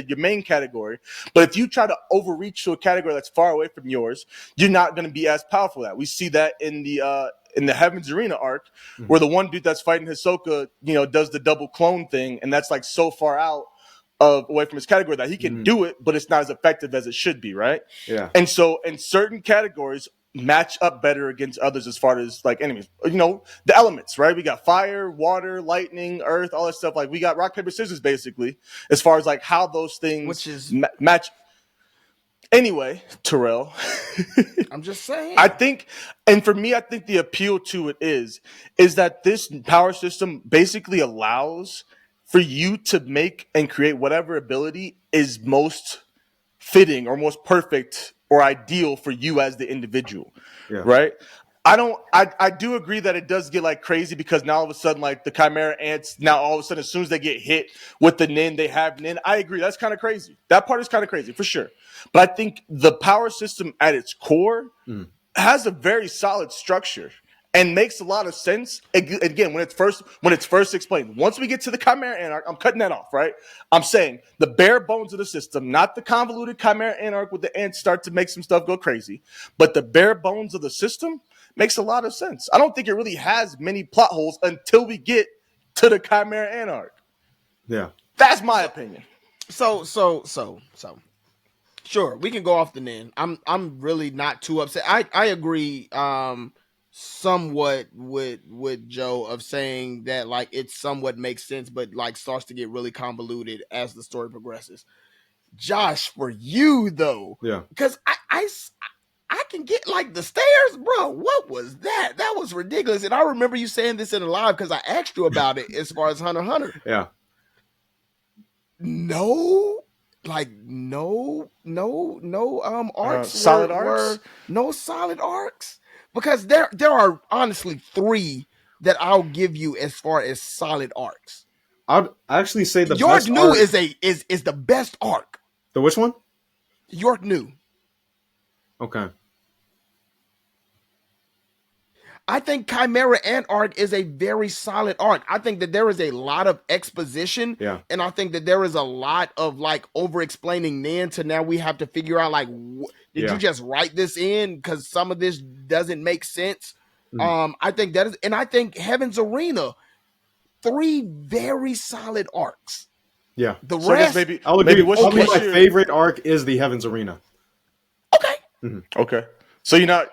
your main category. But if you try to overreach to a category that's far away from yours, you're not going to be as powerful at that. We see that in the Heaven's Arena arc, where the one dude that's fighting Hisoka, does the double clone thing, and that's like so far out away from his category that he can do it, but it's not as effective as it should be, right? Yeah. And so in certain categories match up better against others as far as like enemies. The elements, right? We got fire, water, lightning, earth, all that stuff. Like we got rock, paper, scissors basically, as far as like how those things Which is match. Anyway, Terrell, I'm just saying. I think, and for me, I think the appeal to it is that this power system basically allows for you to make and create whatever ability is most fitting or most perfect or ideal for you as the individual, Yeah. right? I do agree that it does get like crazy because now all of a sudden like the Chimera ants, now all of a sudden as soon as they get hit with the Nin, they have Nin. I agree. That's kind of crazy. That part is kind of crazy for sure. But I think the power system at its core has a very solid structure and makes a lot of sense. Again, when it's first explained. Once we get to the Chimera Anarch, I'm cutting that off, right? I'm saying the bare bones of the system, not the convoluted Chimera Anarch where the ants start to make some stuff go crazy, but the bare bones of the system makes a lot of sense. I don't think it really has many plot holes until we get to the Chimera Anarch. Yeah. That's my opinion. So. Sure, we can go off the Nin. I'm really not too upset. I agree somewhat with Joe of saying that like it somewhat makes sense, but like starts to get really convoluted as the story progresses. Josh, for you though, Yeah. because I can get like the stairs, bro. What was that? That was ridiculous. And I remember you saying this in a live because I asked you about it as far as Hunter x Hunter. Yeah. No, like arcs solid were arcs? no solid arcs, because there are honestly 3 that I'll give you as far as solid arcs. I'd actually say the York best New arc. is the best arc. The which one? York New. Okay. I think Chimera Ant arc is a very solid arc. I think that there is a lot of exposition. Yeah. And I think that there is a lot of like over explaining Nin to now we have to figure out like, did you just write this in? Because some of this doesn't make sense. I think that is, and I think Heaven's Arena, 3 very solid arcs. Yeah. The So I rest, guess I'll agree. Probably my favorite arc is the Heaven's Arena. okay. Okay. So you're not.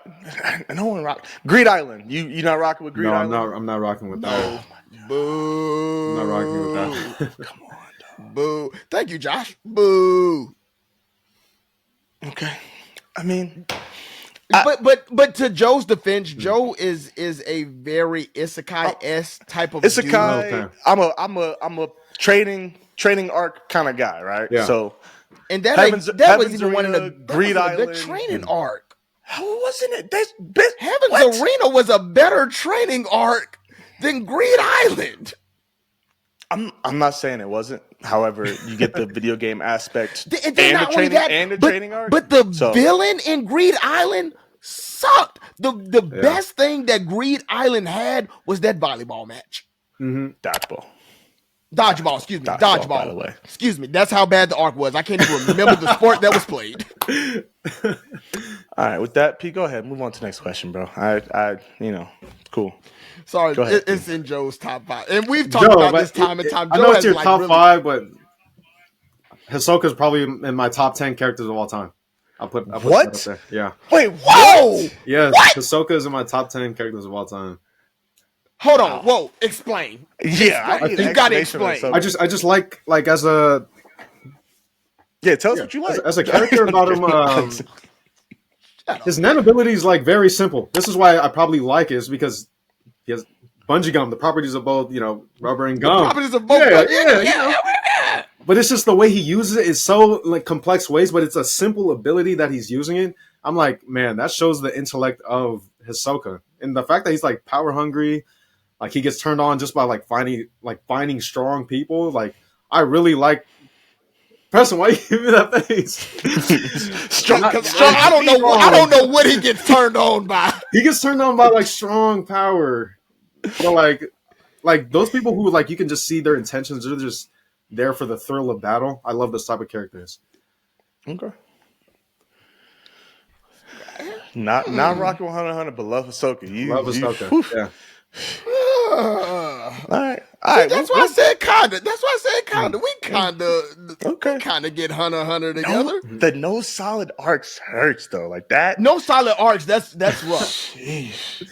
No one rock. Greed Island. You not rocking with Greed No, Island? I'm not rocking with that. Boo. I'm not rocking with that. Come on, dog. Boo. Thank you, Josh. Boo. Okay. I mean, but to Joe's defense, Joe is a very isekai-esque type of Isekai. dude. Okay. I'm a training arc kind of guy, right? Yeah. So And that Heaven's was even one of Arena, the Greed that was a good Island. training arc. how wasn't it? That's Heaven's Arena was a better training arc than Greed Island. I'm not saying it wasn't. However, you get the video game aspect And and not the only training that, and the but, training arc. But the So- villain in Greed Island sucked. The best thing that Greed Island had was that volleyball match. Dodgeball. Dodgeball, excuse me. Dodgeball, Dodgeball. by the way. Excuse me. That's how bad the arc was. I can't even remember the sport that was played. All right, with that, P, go ahead. Move on to the next question, bro. Cool. Sorry, Go ahead. it's in Joe's top 5. And we've talked about this time and time. I Joe know has it's your like top really, 5, but Hisoka's probably in my top 10 characters of all time. I'll put What? that up there. Yeah. Wait, Whoa! Yes, What? Hisoka is in my top 10 characters of all time. Hold on. Whoa. Explain. Yeah, I need You an gotta explanation on explain. this. I just like as a Tell us what you like. as a character about him. His Nen ability is like very simple. This is why I probably like it, is because he has bungee gum. The properties of both, rubber and gum. Properties of both. Yeah. But it's just the way he uses it is so like complex ways, but it's a simple ability that he's using it. I'm like, man, that shows the intellect of Hisoka. And the fact that he's like power hungry, like he gets turned on just by like finding strong people. Like I really like Preston, why you give me that face? Strong. I don't know what he gets turned on by. He gets turned on by like strong power. But like those people who like you can just see their intentions, they're just there for the thrill of battle. I love those type of characters. Okay. Not rocking 100, but love Hisoka. Love Hisoka. Yeah. All right. That's why I said kinda. We kinda get Hunter together. The no solid arcs hurts though, like that. No solid arcs. That's rough. Jeez.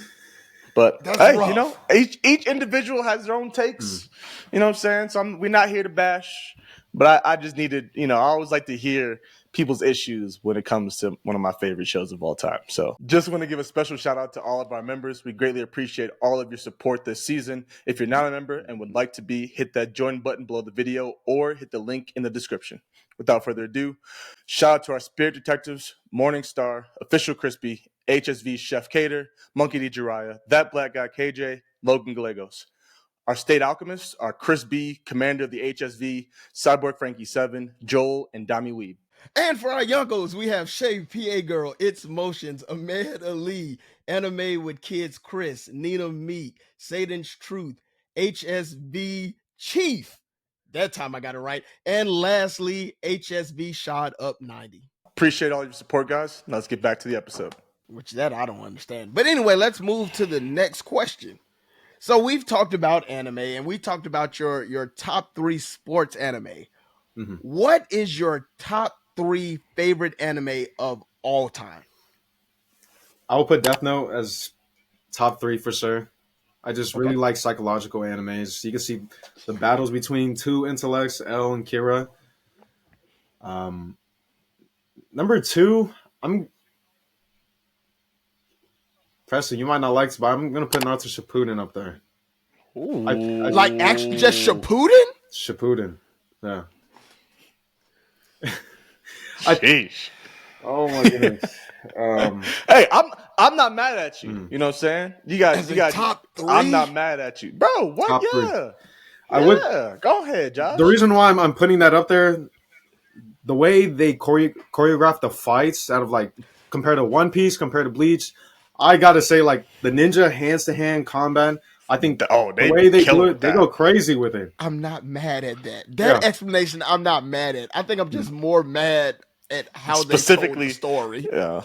But That's hey, rough. each individual has their own takes. You know what I'm saying? So we're not here to bash, but I just needed, I always like to hear people's issues when it comes to one of my favorite shows of all time. So just want to give a special shout out to all of our members. We greatly appreciate all of your support this season. If you're not a member and would like to be, hit that join button below the video or hit the link in the description. Without further ado, shout out to our Spirit Detectives, Morningstar, Official Crispy, HSV Chef Cater, Monkey D. Jiraiya, That Black Guy KJ, Logan Gallegos. Our State Alchemists are Chris B., Commander of the HSV, Cyborg Frankie 7, Joel, and Dami Weeb. And for our youngos, we have Shave PA Girl, It's Motions, Ahmed Ali, Anime with Kids Chris, Nina Meek, Satan's Truth, HSV Chief. That time I got it right. And lastly, HSV Shot Up 90. Appreciate all your support, guys. Now let's get back to the episode. Which that I don't understand. But anyway, let's move to the next question. So we've talked about anime, and we talked about your top 3 sports anime. Hmm. What is your top 3 favorite anime of all time? I will put Death Note as top 3 for sure. I just Okay. really like psychological animes. You can see the battles between two intellects, L and Kira. Um, number 2, I'm Preston. You might not like this, but I'm gonna put Naruto Shippuden up there. I Like actually just Shippuden? Shippuden, yeah. Sheesh. Oh my goodness. Hey, I'm not mad at you. Mm. You know what I'm saying? You got As you a got. top 3? I'm not mad at you, bro. What? Top 3. Yeah, I would. yeah. Go ahead, Josh. The reason why I'm putting that up there, the way they choreograph the fights out of like compared to One Piece, compared to Bleach, I gotta say like the ninja hands to hand combat. I think Oh, the they way they kill do it it, with they that. go crazy with it. I'm not mad at that. That Yeah. explanation, I'm not mad at. I think I'm just more mad at how they told Specifically- the story. Yeah.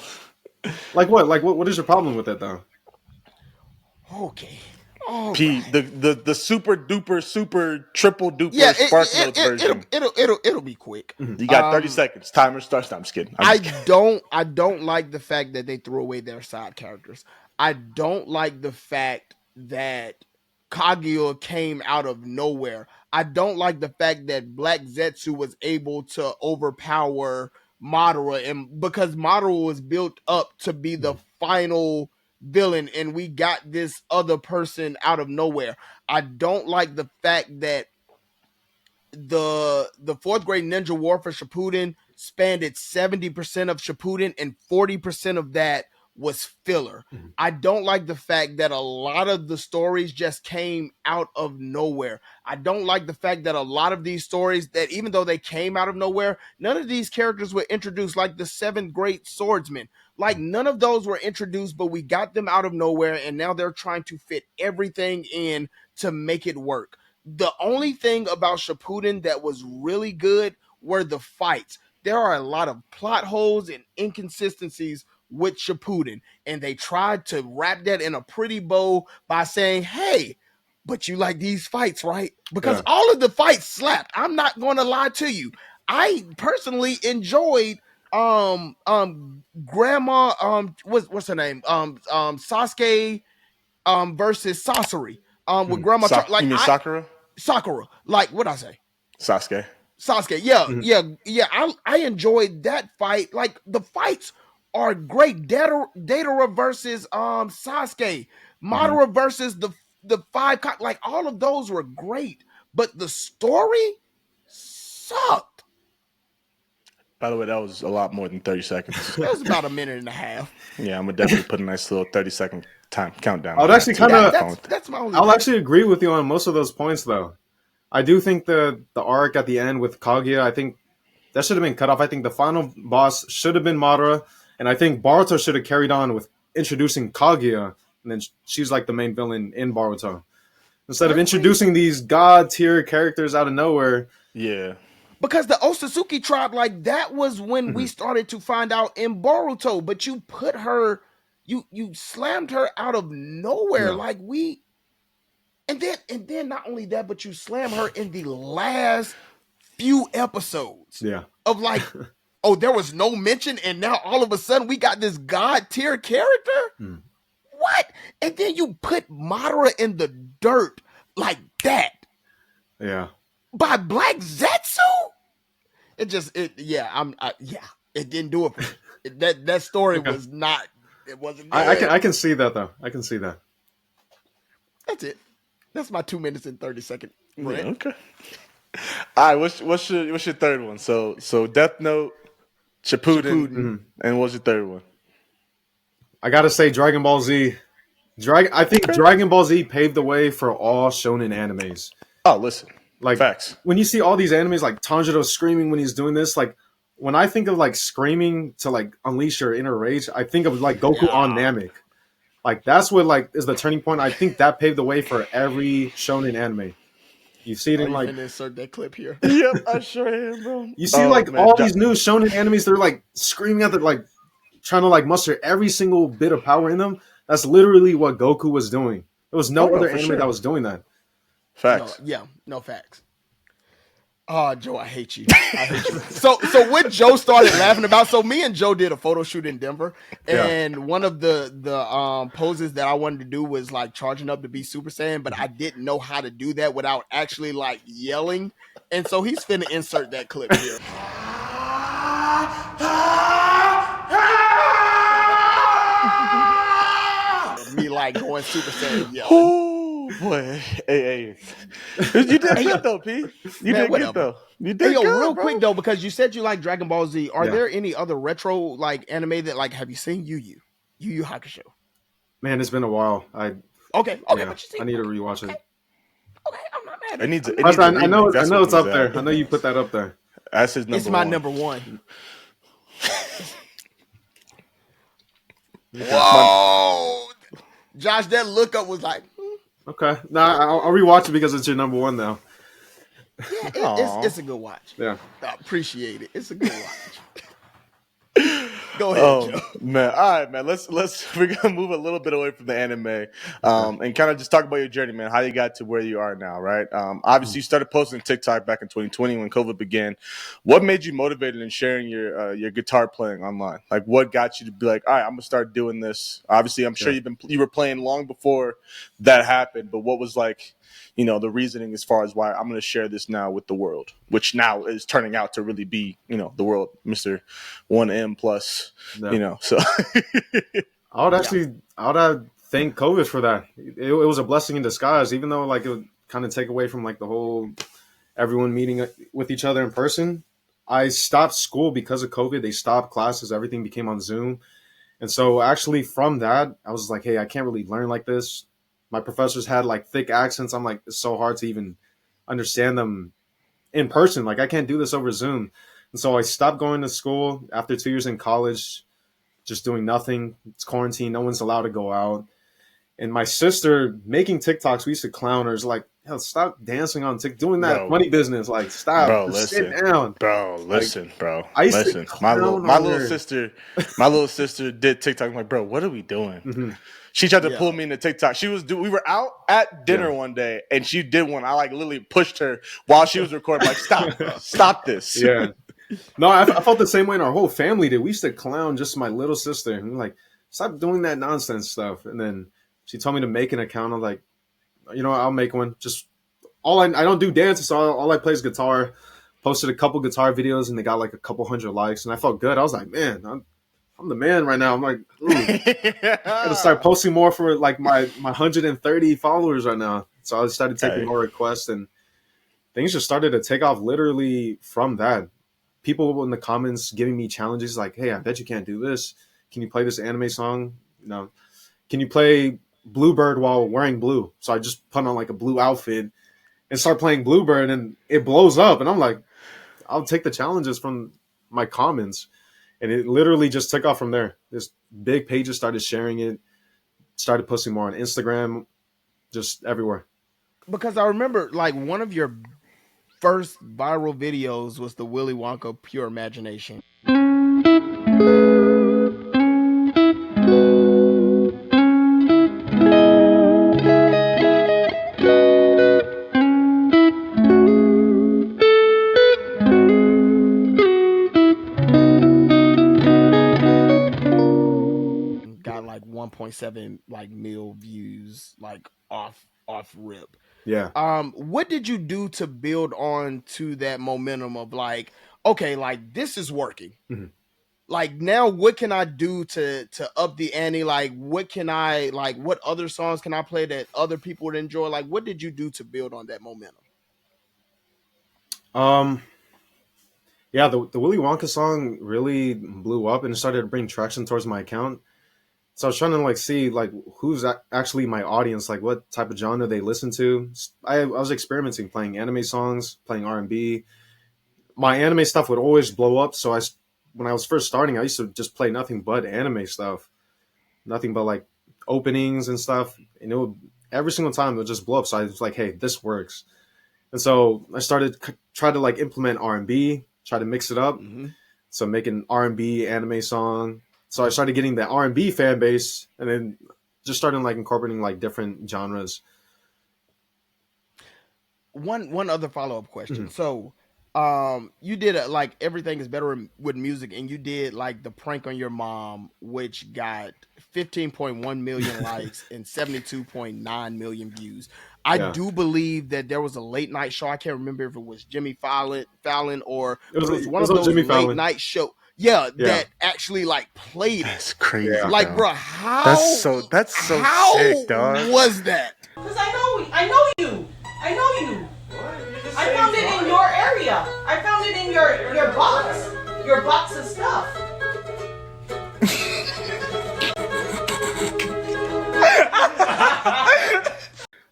Like what? Like what is your problem with it though? Okay. All P right. the super duper super triple duper Yeah, Spark Notes version. it'll be quick. You got 30 seconds. Timer starts. No, I'm just kidding. I'm just kidding. I don't like the fact that they threw away their side characters. I don't like the fact that Kaguya came out of nowhere. I don't like the fact that Black Zetsu was able to overpower Madara, and because Madara was built up to be the final villain, and we got this other person out of nowhere. I don't like the fact that the fourth grade ninja warfare Shippuden spanned 70% of Shippuden, and 40% of that was filler. Mhm. I don't like the fact that a lot of the stories just came out of nowhere. I don't like the fact that a lot of these stories, that even though they came out of nowhere, none of these characters were introduced, like the seventh great swordsman. Like none of those were introduced, but we got them out of nowhere, and now they're trying to fit everything in to make it work. The only thing about Shippuden that was really good were the fights. There are a lot of plot holes and inconsistencies with Shippuden, and they tried to wrap that in a pretty bow by saying, hey, but you like these fights, right? Because Yeah. all of the fights slapped. I'm not going to lie to you. I personally enjoyed grandma what's her name? Sasuke versus Sasori. With grandma You mean Sakura? Sakura. Like what I say? Sasuke. Sasuke. Yeah, Mhm. yeah. I enjoyed that fight. Like the fights are great. Datara versus Sasuke. Madara versus the five like all of those were great. But the story sucked. By the way, that was a lot more than 30 seconds. It was about a minute and a half. Yeah, I'm gonna definitely put a nice little 30-second time countdown. I would actually kinda- That's my only. I'll actually agree with you on most of those points though. I do think the arc at the end with Kaguya, I think that should have been cut off. I think the final boss should have been Madara, and I think Boruto should have carried on with introducing Kaguya, and then she's like the main villain in Boruto. Instead of introducing these god tier characters out of nowhere. Yeah. Because the Otsutsuki tribe, like that was when we started to find out in Boruto, but you put her, you slammed her out of nowhere, Yeah. like and then not only that, but you slam her in the last few episodes Yeah. of like, oh, there was no mention, and now all of a sudden we got this god tier character. What? And then you put Madara in the dirt like that Yeah. by Black Zetsu. It didn't do it for me. That story was not, it wasn't good. I can see that though. I can see that. That's it. That's my 2 minutes and 30-second Yeah, rant. okay. All right, what's your third one? So Death Note, Shippuden, and what's your third one? I gotta say Dragon Ball Z. I think Dragon Ball Z paved the way for all shonen animes. Oh, listen. Like Facts. when you see all these animes like Tanjiro screaming when he's doing this, like when I think of like screaming to like unleash your inner rage, I think of like Goku on Namek. Like that's what like is the turning point. I think that paved the way for every shonen anime. You see it in like insert that clip here. Yep, I sure am, bro. you see all these new shonen animes. They're like screaming at the like trying to like muster every single bit of power in them. That's literally what Goku was doing There was no Oh, no, other for anime sure. that was doing that. Facts. No facts. Oh, Joe, I hate you. I hate you. So what Joe started laughing about. So me and Joe did a photo shoot in Denver, and one of the poses that I wanted to do was like charging up to be Super Saiyan, but I didn't know how to do that without actually like yelling. And so he's finna insert that clip here. Me like going Super Saiyan yelling. Oh boy, hey, you did good though, P. You did whatever. good though. You did Hey, yo, good, real bro. quick though, because you said you like Dragon Ball Z. Are Yeah. there any other retro like anime that like have you seen Yu Yu Hakusho? Man, it's been a while. Okay, Yeah, but you see, I need to rewatch it. Okay, I'm not mad. It needs a Plus, I remake. know That's I know what it's up needs there. that. I know you put that up there. That's his number It's my one. number one. Okay. Whoa, Josh, that look up was like, Okay, nah, I'll rewatch it because it's your number one now. yeah, it's a good watch. Yeah. I appreciate it. It's a good watch. Go ahead, Joe. Man, all right, man. We're gonna move a little bit away from the anime, and kind of just talk about your journey, man. How you got to where you are now, right? Obviously, you started posting TikTok back in 2020 when COVID began. What made you motivated in sharing your guitar playing online? Like, what got you to be like, all right, I'm gonna start doing this? Obviously, I'm sure you were playing long before that happened, but what was like, the reasoning as far as why I'm going to share this now with the world, which now is turning out to really be, the world, Mr. 1M plus, so. I would thank COVID for that. It was a blessing in disguise, even though like it would kind of take away from like the whole everyone meeting with each other in person. I stopped school because of COVID. They stopped classes. Everything became on Zoom. And so actually from that, I was like, hey, I can't really learn like this. My professors had like thick accents. I'm like, it's so hard to even understand them in person. Like I can't do this over Zoom. And so I stopped going to school after 2 years in college, just doing nothing. It's quarantine. No one's allowed to go out. And my sister making TikToks, we used to clown her. It's like, hell, stop dancing on TikTok, doing that money business. Like, stop. Bro, just listen. sit down. Bro, listen, like, bro. I used listen. to My clown little her. sister did TikTok. I'm like, bro, what are we doing? Mm-hmm. She tried to pull me into TikTok. We were out at dinner Yeah. one day, and she did one. I like literally pushed her while she was recording. Like, stop this. Yeah. No, I felt the same way, and our whole family did. We used to clown just my little sister. And we're like, stop doing that nonsense stuff. And then she told me to make an account. I'm like, I'll make one. Just I don't do dances, so all I play is guitar. Posted a couple guitar videos, and they got like a couple hundred likes, and I felt good. I was like, man, I'm the man right now. I'm like, I gotta start posting more for like my 130 followers right now. So I started taking more requests, and things just started to take off literally from that. People in the comments giving me challenges like, hey, I bet you can't do this. Can you play this anime song? Can you play Bluebird while wearing blue? So I just put on like a blue outfit and start playing Bluebird, and it blows up. And I'm like, I'll take the challenges from my comments. And it literally just took off from there. This big pages started sharing it, started posting more on Instagram, just everywhere. Because I remember like one of your first viral videos was the Willy Wonka Pure Imagination. Got like 1.7 like mil views like off rip. Yeah. What did you do to build on to that momentum of like, okay, like this is working. Mm-hmm. Like now what can I do to up the ante? Like what other songs can I play that other people would enjoy? Like what did you do to build on that momentum? Yeah, the Willy Wonka song really blew up and started to bring traction towards my account. So I was trying to like see like who's actually my audience, like what type of genre they listen to. I was experimenting, playing anime songs, playing R&B. My anime stuff would always blow up. So when I was first starting, I used to just play nothing but anime stuff, nothing but like openings and stuff. And every single time it would just blow up. So I was like, hey, this works. And so I started try to like implement R&B, try to mix it up. Mm-hmm. So make an R&B anime song. So I started getting the R&B fan base, and then just started like incorporating like different genres. One other follow up question. Mhm. So, you did like everything is better with music, and you did like the prank on your mom, which got 15.1 million likes and 72.9 million views. I Yeah, do believe that there was a late night show. I can't remember if it was Jimmy Fallon or, it was but it was it one was of on those Jimmy late Fallon. night show. Yeah, Yeah, that actually like played it. That's crazy, yeah. Like, bro. bro, That's so how sick, dog. was that? Because I know you. I know you. I found it in your area. I found it in your box of stuff.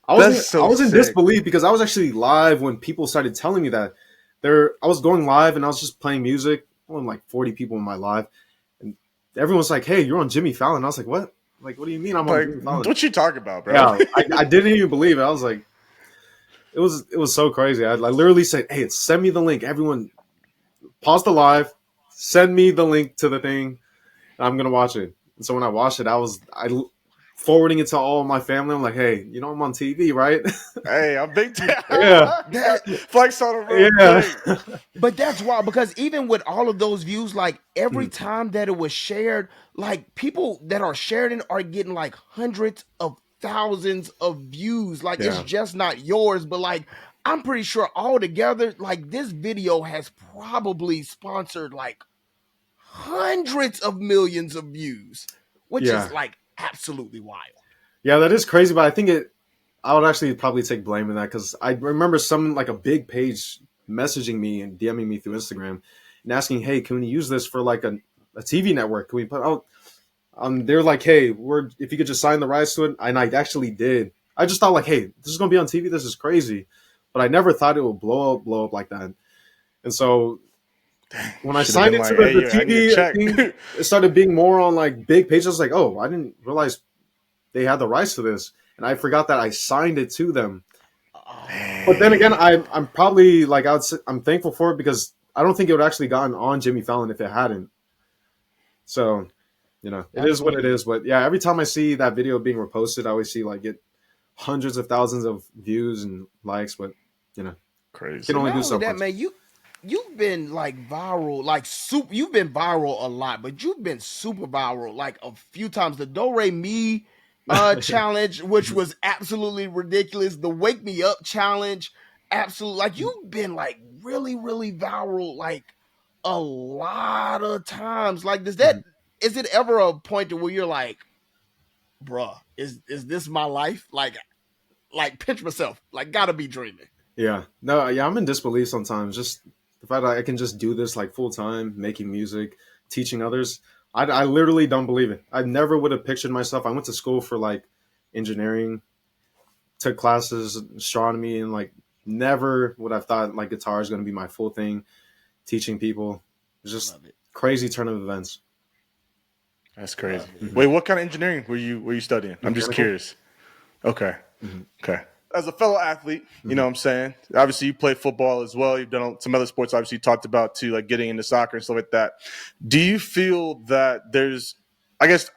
That's so I was in sick. disbelief because I was actually live when people started telling me that. I was going live and I was just playing music. Only like 40 people in my live, and everyone's like, "Hey, you're on Jimmy Fallon." I was like, "What? Like, what do you mean I'm on Like, Jimmy Fallon?" what you talking about, bro? Yeah, I didn't even believe it. I was like, it was so crazy. I literally said, "Hey, send me the link. Everyone, pause the live, send me the link to the thing. And I'm gonna watch it." And so when I watched it, I forwarding it to all my family. I'm like, "Hey, you know I'm on TV, right?" Hey, I'm big time. Yeah, That Flex on it real yeah, quick. But that's wild because even with all of those views, like every Mm, time that it was shared, like people that are sharing it are getting like hundreds of thousands of views. Like it's yeah, just not yours, but like I'm pretty sure altogether, like this video has probably sponsored like hundreds of millions of views, which is yeah, like absolutely wild. yeah. That is crazy, but I think it. I would actually probably take blame in that because I remember some like a big page messaging me and DMing me through Instagram and asking, "Hey, can we use this for like a TV network? Can we put out?" They're like, "Hey, if you could just sign the rights to it," and I actually did. I just thought like, "Hey, this is gonna be on TV. This is crazy," but I never thought it would blow up like that. And so when I Should have signed been into like, hey, the yo, I need a TV check. thing, it started being more on like big pages. I was like, "Oh, I didn't realize they had the rights to this," and I forgot that I signed it to them. But then again, Dang. I'm probably like I'm thankful for it because I don't think it would actually gotten on Jimmy Fallon if it hadn't. So it is what it Absolutely. is. But yeah, every time I see that video being reposted, I always see like get hundreds of thousands of views and likes. But can Crazy. But only not do only so that, much. man, you've been like viral, like super. You've been viral a lot, but you've been super viral like a few times. The Do Re Mi challenge, which was absolutely ridiculous. The Wake Me Up challenge, absolutely. Like you've been like really, really viral, like a lot of times. Like, is it ever a point to where you're like, bruh, is this my life? Like pinch myself, like gotta be dreaming. Yeah, no, yeah, I'm in disbelief sometimes. Just the fact that I can just do this like full time, making music, teaching others. I literally don't believe it. I never would have pictured myself. I went to school for like engineering, took classes, astronomy, and like never would have thought like guitar is going to be my full thing. Teaching people, it's just Love it. crazy turn of events. That's crazy. Love it. Wait, what kind of engineering were you studying? I'm just Mechanical. curious. Okay. Mhm. Okay. As a fellow athlete, you know what I'm saying? Obviously, you play football as well. You've done some other sports, obviously, you talked about too, like getting into soccer and stuff like that. Do you feel that I guess,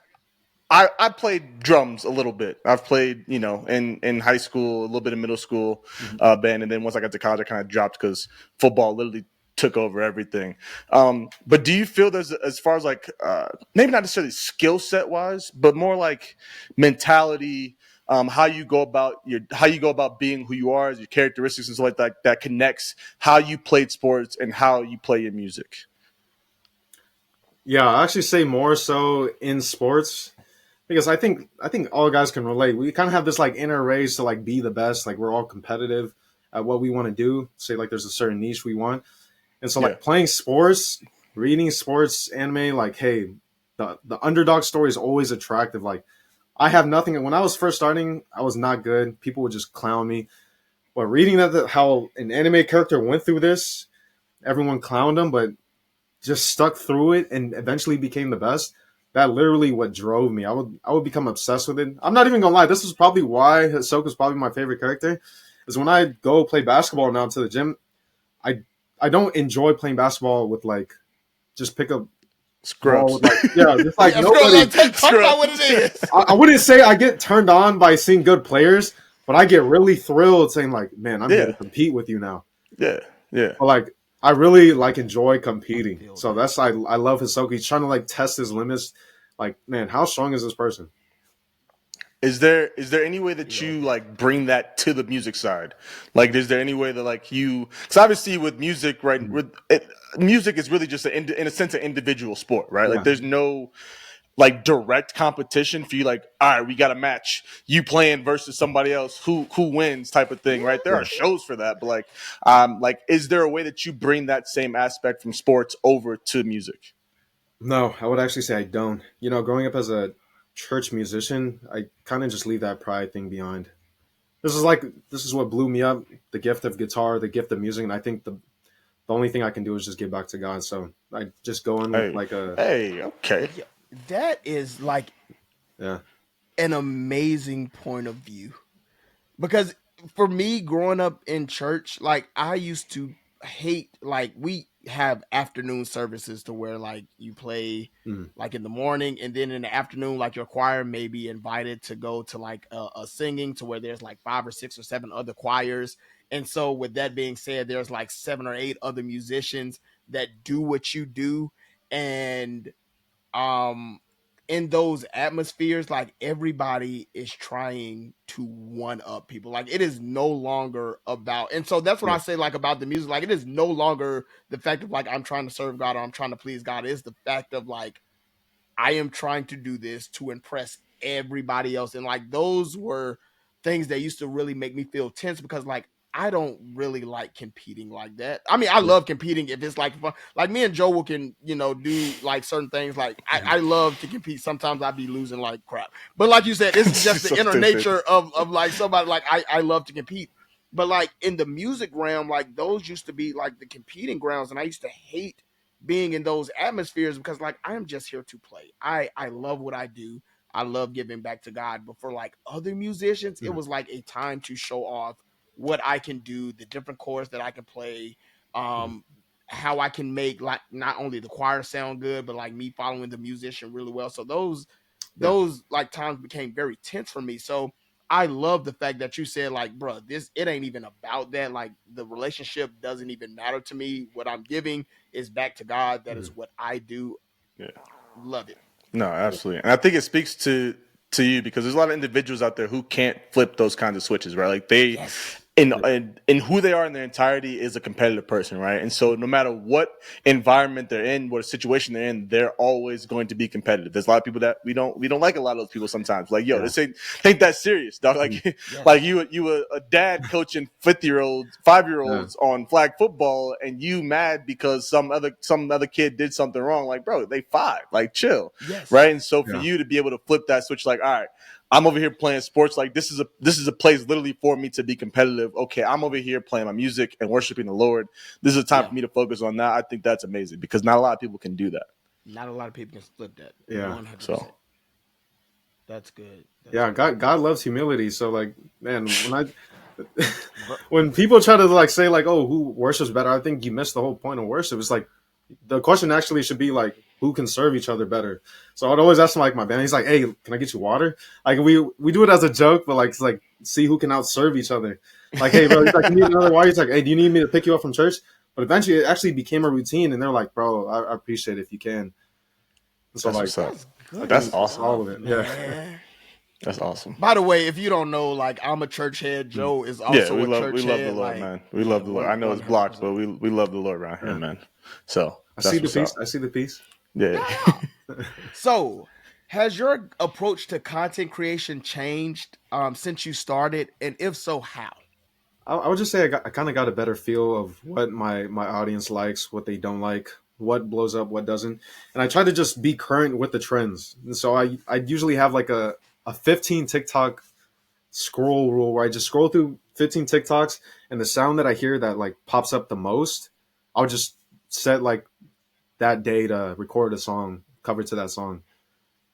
I played drums a little bit. I've played, in high school, a little bit in middle school Mhm. band. And then once I got to college, I kind of dropped because football literally took over everything. But do you feel there's, as far as like, maybe not necessarily skill set wise, but more like mentality, how you go about being who you are, your characteristics and stuff like that, that connects how you played sports and how you play your music? Yeah, I actually say more so in sports because I think all guys can relate. We kind of have this like inner race to like be the best. Like we're all competitive at what we want to do. Say like there's a certain niche we want, and so Yeah. like playing sports, reading sports anime, like hey, the underdog story is always attractive. Like I have nothing. When I was first starting, I was not good. People would just clown me. But reading that how an anime character went through this, everyone clowned him, but just stuck through it and eventually became the best. That literally what drove me. I would become obsessed with it. I'm not even gonna lie. This is probably why Hisoka's probably my favorite character. Is when I go play basketball now to the gym, I I don't enjoy playing basketball with like just pick up Scrubs. Like, yeah, just like Yeah, nobody. talk about what it is. I wouldn't say I get turned on by seeing good players, but I get really thrilled saying like, man, I'm here to Yeah, compete with you now. yeah, yeah. But like, I really like enjoy competing. feel So that. that's I love Hisoka. He's trying to like test his limits. Like, man, how strong is this person? Is there any way that you like bring that to the music side? Like, is there any way that like you? Because obviously with music, right? Mhm. With it, music is really just in a sense an individual sport, right? Like, Yeah. there's no like direct competition for you. Like, all right, we got a match. You playing versus somebody else. Who wins? Type of thing, right? There Yeah. are shows for that, but like, is there a way that you bring that same aspect from sports over to music? No, I would actually say I don't. You know, growing up as a church musician, I kind of just leave that pride thing behind. This is what blew me up: the gift of guitar, the gift of music, and I think the only thing I can do is just give back to God. So I just go in with Hey, like a hey, okay. Yeah, that is like yeah. an amazing point of view. Because for me growing up in church, like I used to hate, like we have afternoon services to where like you play Mm, like in the morning, and then in the afternoon like your choir may be invited to go to like a singing to where there's like 5 or 6 or 7 other choirs. And so with that being said, there's like 7 or 8 other musicians that do what you do. And um in those atmospheres, like everybody is trying to one up people. Like it is no longer about, and so that's what yeah. I say like about the music. Like it is no longer the fact of like I'm trying to serve God or I'm trying to please God. It's the fact of like I am trying to do this to impress everybody else. And like those were things that used to really make me feel tense because like I don't really like competing like that. I mean, I Yeah. love competing if it's like fun. Like me and Joel can, do like certain things. Like I love to compete. Sometimes I be losing like crap. But like you said, it's just the So inner stupid. nature of like somebody like I love to compete. But like in the music realm, like those used to be like the competing grounds. And I used to hate being in those atmospheres because like I am just here to play. I love what I do. I love giving back to God. But for like other musicians, it Mm, was like a time to show off what I can do, the different chords that I can play, mm, um, how I can make like not only the choir sound good, but like me following the musician really well. So those yeah. those like times became very tense for me. So I love the fact that you said like, bro, this it ain't even about that. Like the relationship doesn't even matter to me. What I'm giving is back to God. That Mm, is what I do. Yeah. Love it. No, absolutely. And I think it speaks to you because there's a lot of individuals out there who can't flip those kinds of switches, right? Like they Yes. in who they are in their entirety is a competitive person, right? And so no matter what environment they're in, what situation they're in, they're always going to be competitive. There's a lot of people that we don't like a lot of those people sometimes. Like, yo, yeah. this ain't that serious, dog. Mm, Like Yes. like you a dad coaching 50-year-olds, 5-year-olds yeah. on flag football and you mad because some other kid did something wrong. Like, bro, they 5. Like, chill. Yes. Right. And so for Yeah. you to be able to flip that switch, like, all right, I'm over here playing sports. Like this is a place literally for me to be competitive. Okay, I'm over here playing my music and worshiping the Lord. This is a time Yeah. for me to focus on that. I think that's amazing because not a lot of people can do that. Not a lot of people can flip that. Yeah. 100%. So That's good. That's Yeah. good. God loves humility. So like, man, Bro, when people try to like say like, oh, who worships better, I think you missed the whole point of worship. It's like the question actually should be like, who can serve each other better? So I'd always ask like my band. He's like, hey, can I get you water? Like we do it as a joke, but like it's like see who can outserve each other. Like, hey, bro, he's like, you need another water? He's like, hey, do you need me to pick you up from church? But eventually, it actually became a routine, and they're like, bro, I appreciate it if you can. And so that's like, what's up. that's good That's stuff, awesome. all of it, yeah. man. That's awesome. By the way, if you don't know, like I'm a church head. Mm, Joe is Yeah, also a church we love the head. Lord, Like, man. We yeah, love the Lord. I know it's blocked, but we love the Lord around here, yeah. man. So I that's see the what's up. piece. I see the piece. Yeah. yeah. So, has your approach to content creation changed since you started, and if so, how? I would just say I kind of got a better feel of what my audience likes, what they don't like, what blows up, what doesn't, and I try to just be current with the trends. And so I usually have like a 15 TikTok scroll rule where I just scroll through 15 TikToks, and the sound that I hear that like pops up the most, I'll just set like that day to record a song cover to that song.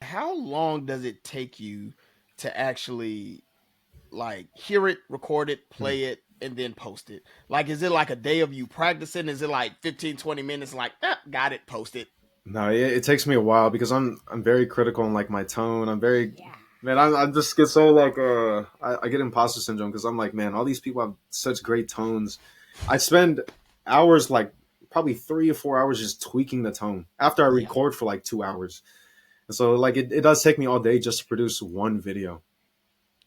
How long does it take you to actually like hear it, record it, Hmm. play it, and then post it? Like, is it like a day of you practicing? Is it like 15, 20 minutes? Like, got it, post it. No, it takes me a while because I'm very critical on like my tone. I'm very man. I just get so like I get imposter syndrome because I'm like, man, all these people have such great tones. I spend hours, like probably 3 or 4 hours, just tweaking the tone after I Yeah. record for like 2 hours. And so like it does take me all day just to produce one video.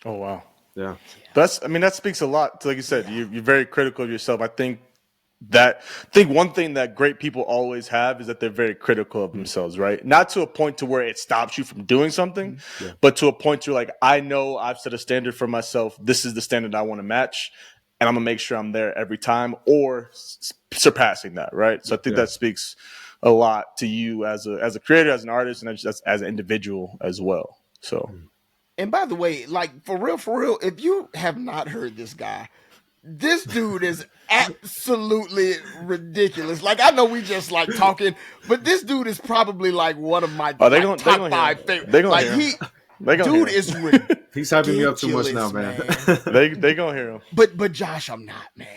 Oh wow. Yeah. That speaks a lot. Like you said, you're very critical of yourself. I think one thing that great people always have is that they're very critical of themselves, right? Not to a point to where it stops you from doing something, but to a point to like, I know I've set a standard for myself. This is the standard I want to match, and I'm gonna make sure I'm there every time or surpassing that, right? So I think that speaks a lot to you as a creator, as an artist, and as an individual as well. So. And by the way, like for real, if you have not heard this guy, this dude is absolutely ridiculous. Like I know we just like talking, but this dude is probably like one of my top 5 favorites. They gonna like hear him. Dude is ridiculous. He's hyping me up too much now, man. They gonna hear him. But Josh, I'm not, man.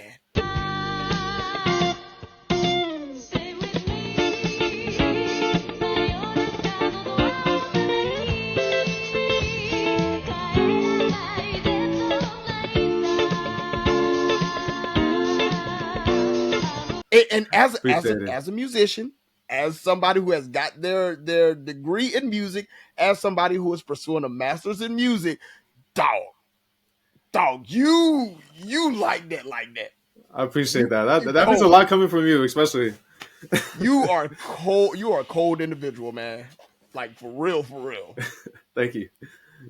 And as a musician, as somebody who has got their degree in music, as somebody who is pursuing a master's in music, dog, you like that. I appreciate that. That means a lot coming from you, especially. You are cold. You are a cold individual, man. Like for real. Thank you.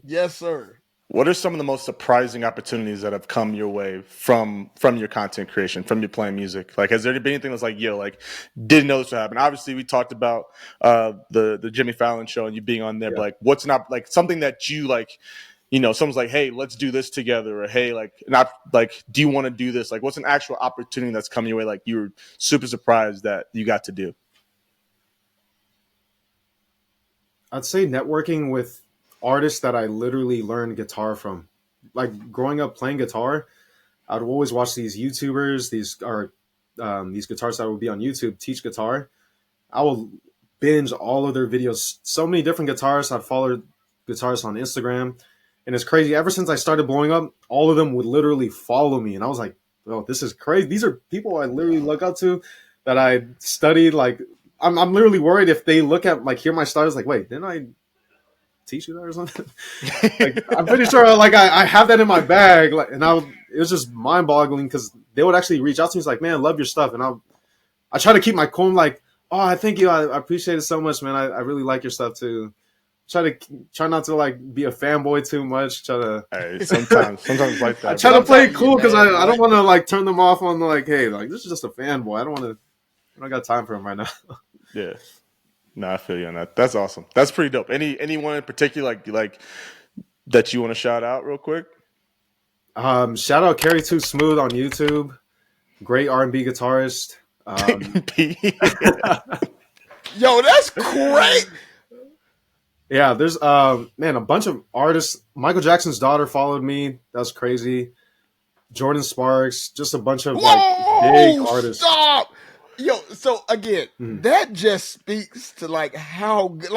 Yes, sir. What are some of the most surprising opportunities that have come your way from your content creation, from your playing music? Like, has there been anything that's like, yo, like, didn't know this would happen? Obviously, we talked about the Jimmy Fallon show and you being on there, but like, what's not like something that you like, you know, someone's like, hey, let's do this together, or hey, like, not like, do you want to do this? Like, what's an actual opportunity that's come your way? Like, you were super surprised that you got to do. I'd say networking with artists that I literally learned guitar from. Like growing up playing guitar, I'd always watch these YouTubers, these guitarists that would be on YouTube teach guitar. I will binge all of their videos. So many different guitarists. I'd follow guitarists on Instagram, and it's crazy. Ever since I started blowing up, all of them would literally follow me, and I was like, "Oh, this is crazy." These are people I literally look up to, that I studied. Like, I'm literally worried if they look at hear my stars, like, wait, didn't I teach you that or something? Like, I'm pretty sure I have that in my bag, and it was just mind boggling because they would actually reach out to me. It's like, man, I love your stuff, and I try to keep my cool. Like, oh, I thank you. I appreciate it so much, man. I really like your stuff too. Try not to be a fanboy too much. Hey, sometimes like that. I try to play it cool because I don't want to turn them off on hey, this is just a fanboy. I don't got time for him right now. Yeah. No, I feel you on that. That's awesome. That's pretty dope. Anyone in particular like that you want to shout out real quick? Shout out Carry Too Smooth on YouTube. Great R&B guitarist. Yo, that's great. Yeah, there's a bunch of artists. Michael Jackson's daughter followed me. That's crazy. Jordan Sparks, just a bunch of big artists. Stop. Yo, so again, that just speaks to how good.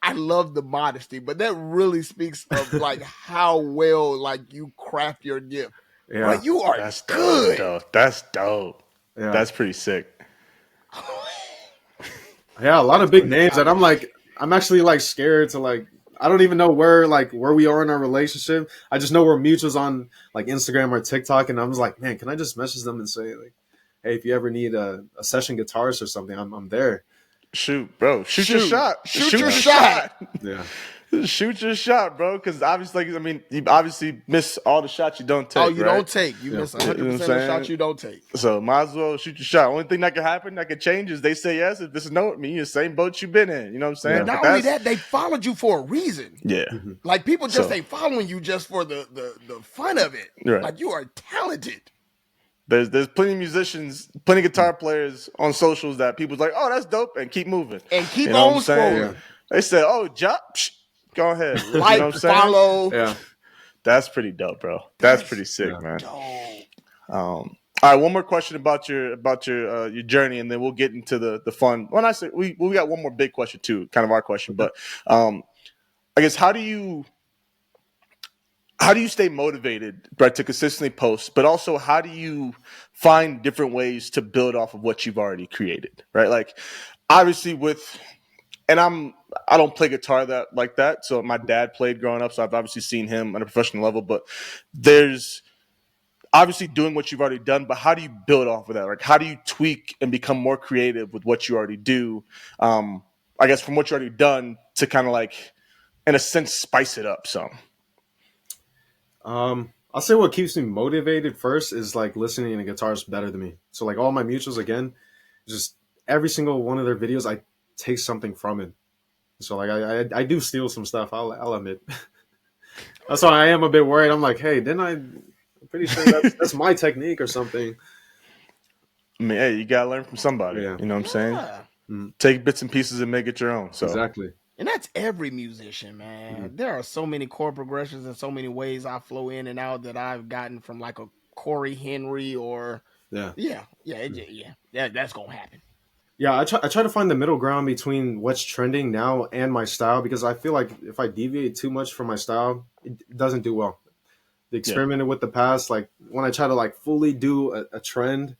I love the modesty, but that really speaks of how well you craft your gift. Yeah, you are That's good. Dope. That's dope. Yeah. That's pretty sick. Yeah, a lot of big names that I'm actually scared to I don't even know where we are in our relationship. I just know we're mutuals on Instagram or TikTok, and I'm just like, man, can I just message them and say hey, if you ever need a session guitarist or something, I'm there. Shoot, bro. Shoot your shot. Shoot your shot. Yeah. Shoot your shot, bro. Because obviously, you obviously miss all the shots you don't take. Oh, you don't take. You miss 100% You know of the shots you don't take. So might as well shoot your shot. Only thing that could happen, that could change, is they say yes. If this is no, you're the same boat you've been in. You know what I'm saying? Not only that, they followed you for a reason. Yeah. People just ain't following you just for the fun of it. Right. You are talented. There's plenty of musicians, plenty of guitar players on socials that people's like, oh, that's dope, and keep moving. And keep on scrolling. They said, oh, go ahead. Like, you know what I'm saying? follow. Yeah. That's pretty dope, bro. That's pretty sick, man. Dope. All right, one more question about your journey, and then we'll get into the fun. When I say we got one more big question too, kind of our question, but I guess how do you stay motivated, right, to consistently post, but also how do you find different ways to build off of what you've already created, right? Like obviously and I don't play guitar like that, so my dad played growing up, so I've obviously seen him on a professional level, but there's obviously doing what you've already done, but how do you build off of that? Like, how do you tweak and become more creative with what you already do? I guess from what you already done to kind of like, in a sense, spice it up some. I'll say what keeps me motivated first is like listening to guitars better than me. So like all my mutuals again, just every single one of their videos, I take something from it. So like I do steal some stuff. I'll admit. That's why I am a bit worried. I'm like, hey, didn't I? I'm pretty sure that's my technique or something. I mean, hey, you gotta learn from somebody. Yeah. You know what I'm saying? Yeah. Take bits and pieces and make it your own. So Exactly. And that's every musician, man. There are so many chord progressions and so many ways I flow in and out that I've gotten from like a Corey Henry or Yeah. That's gonna happen. Yeah, I try to find the middle ground between what's trending now and my style because I feel like if I deviate too much from my style, it doesn't do well. The experimented with the past, like when I try to like fully do a trend,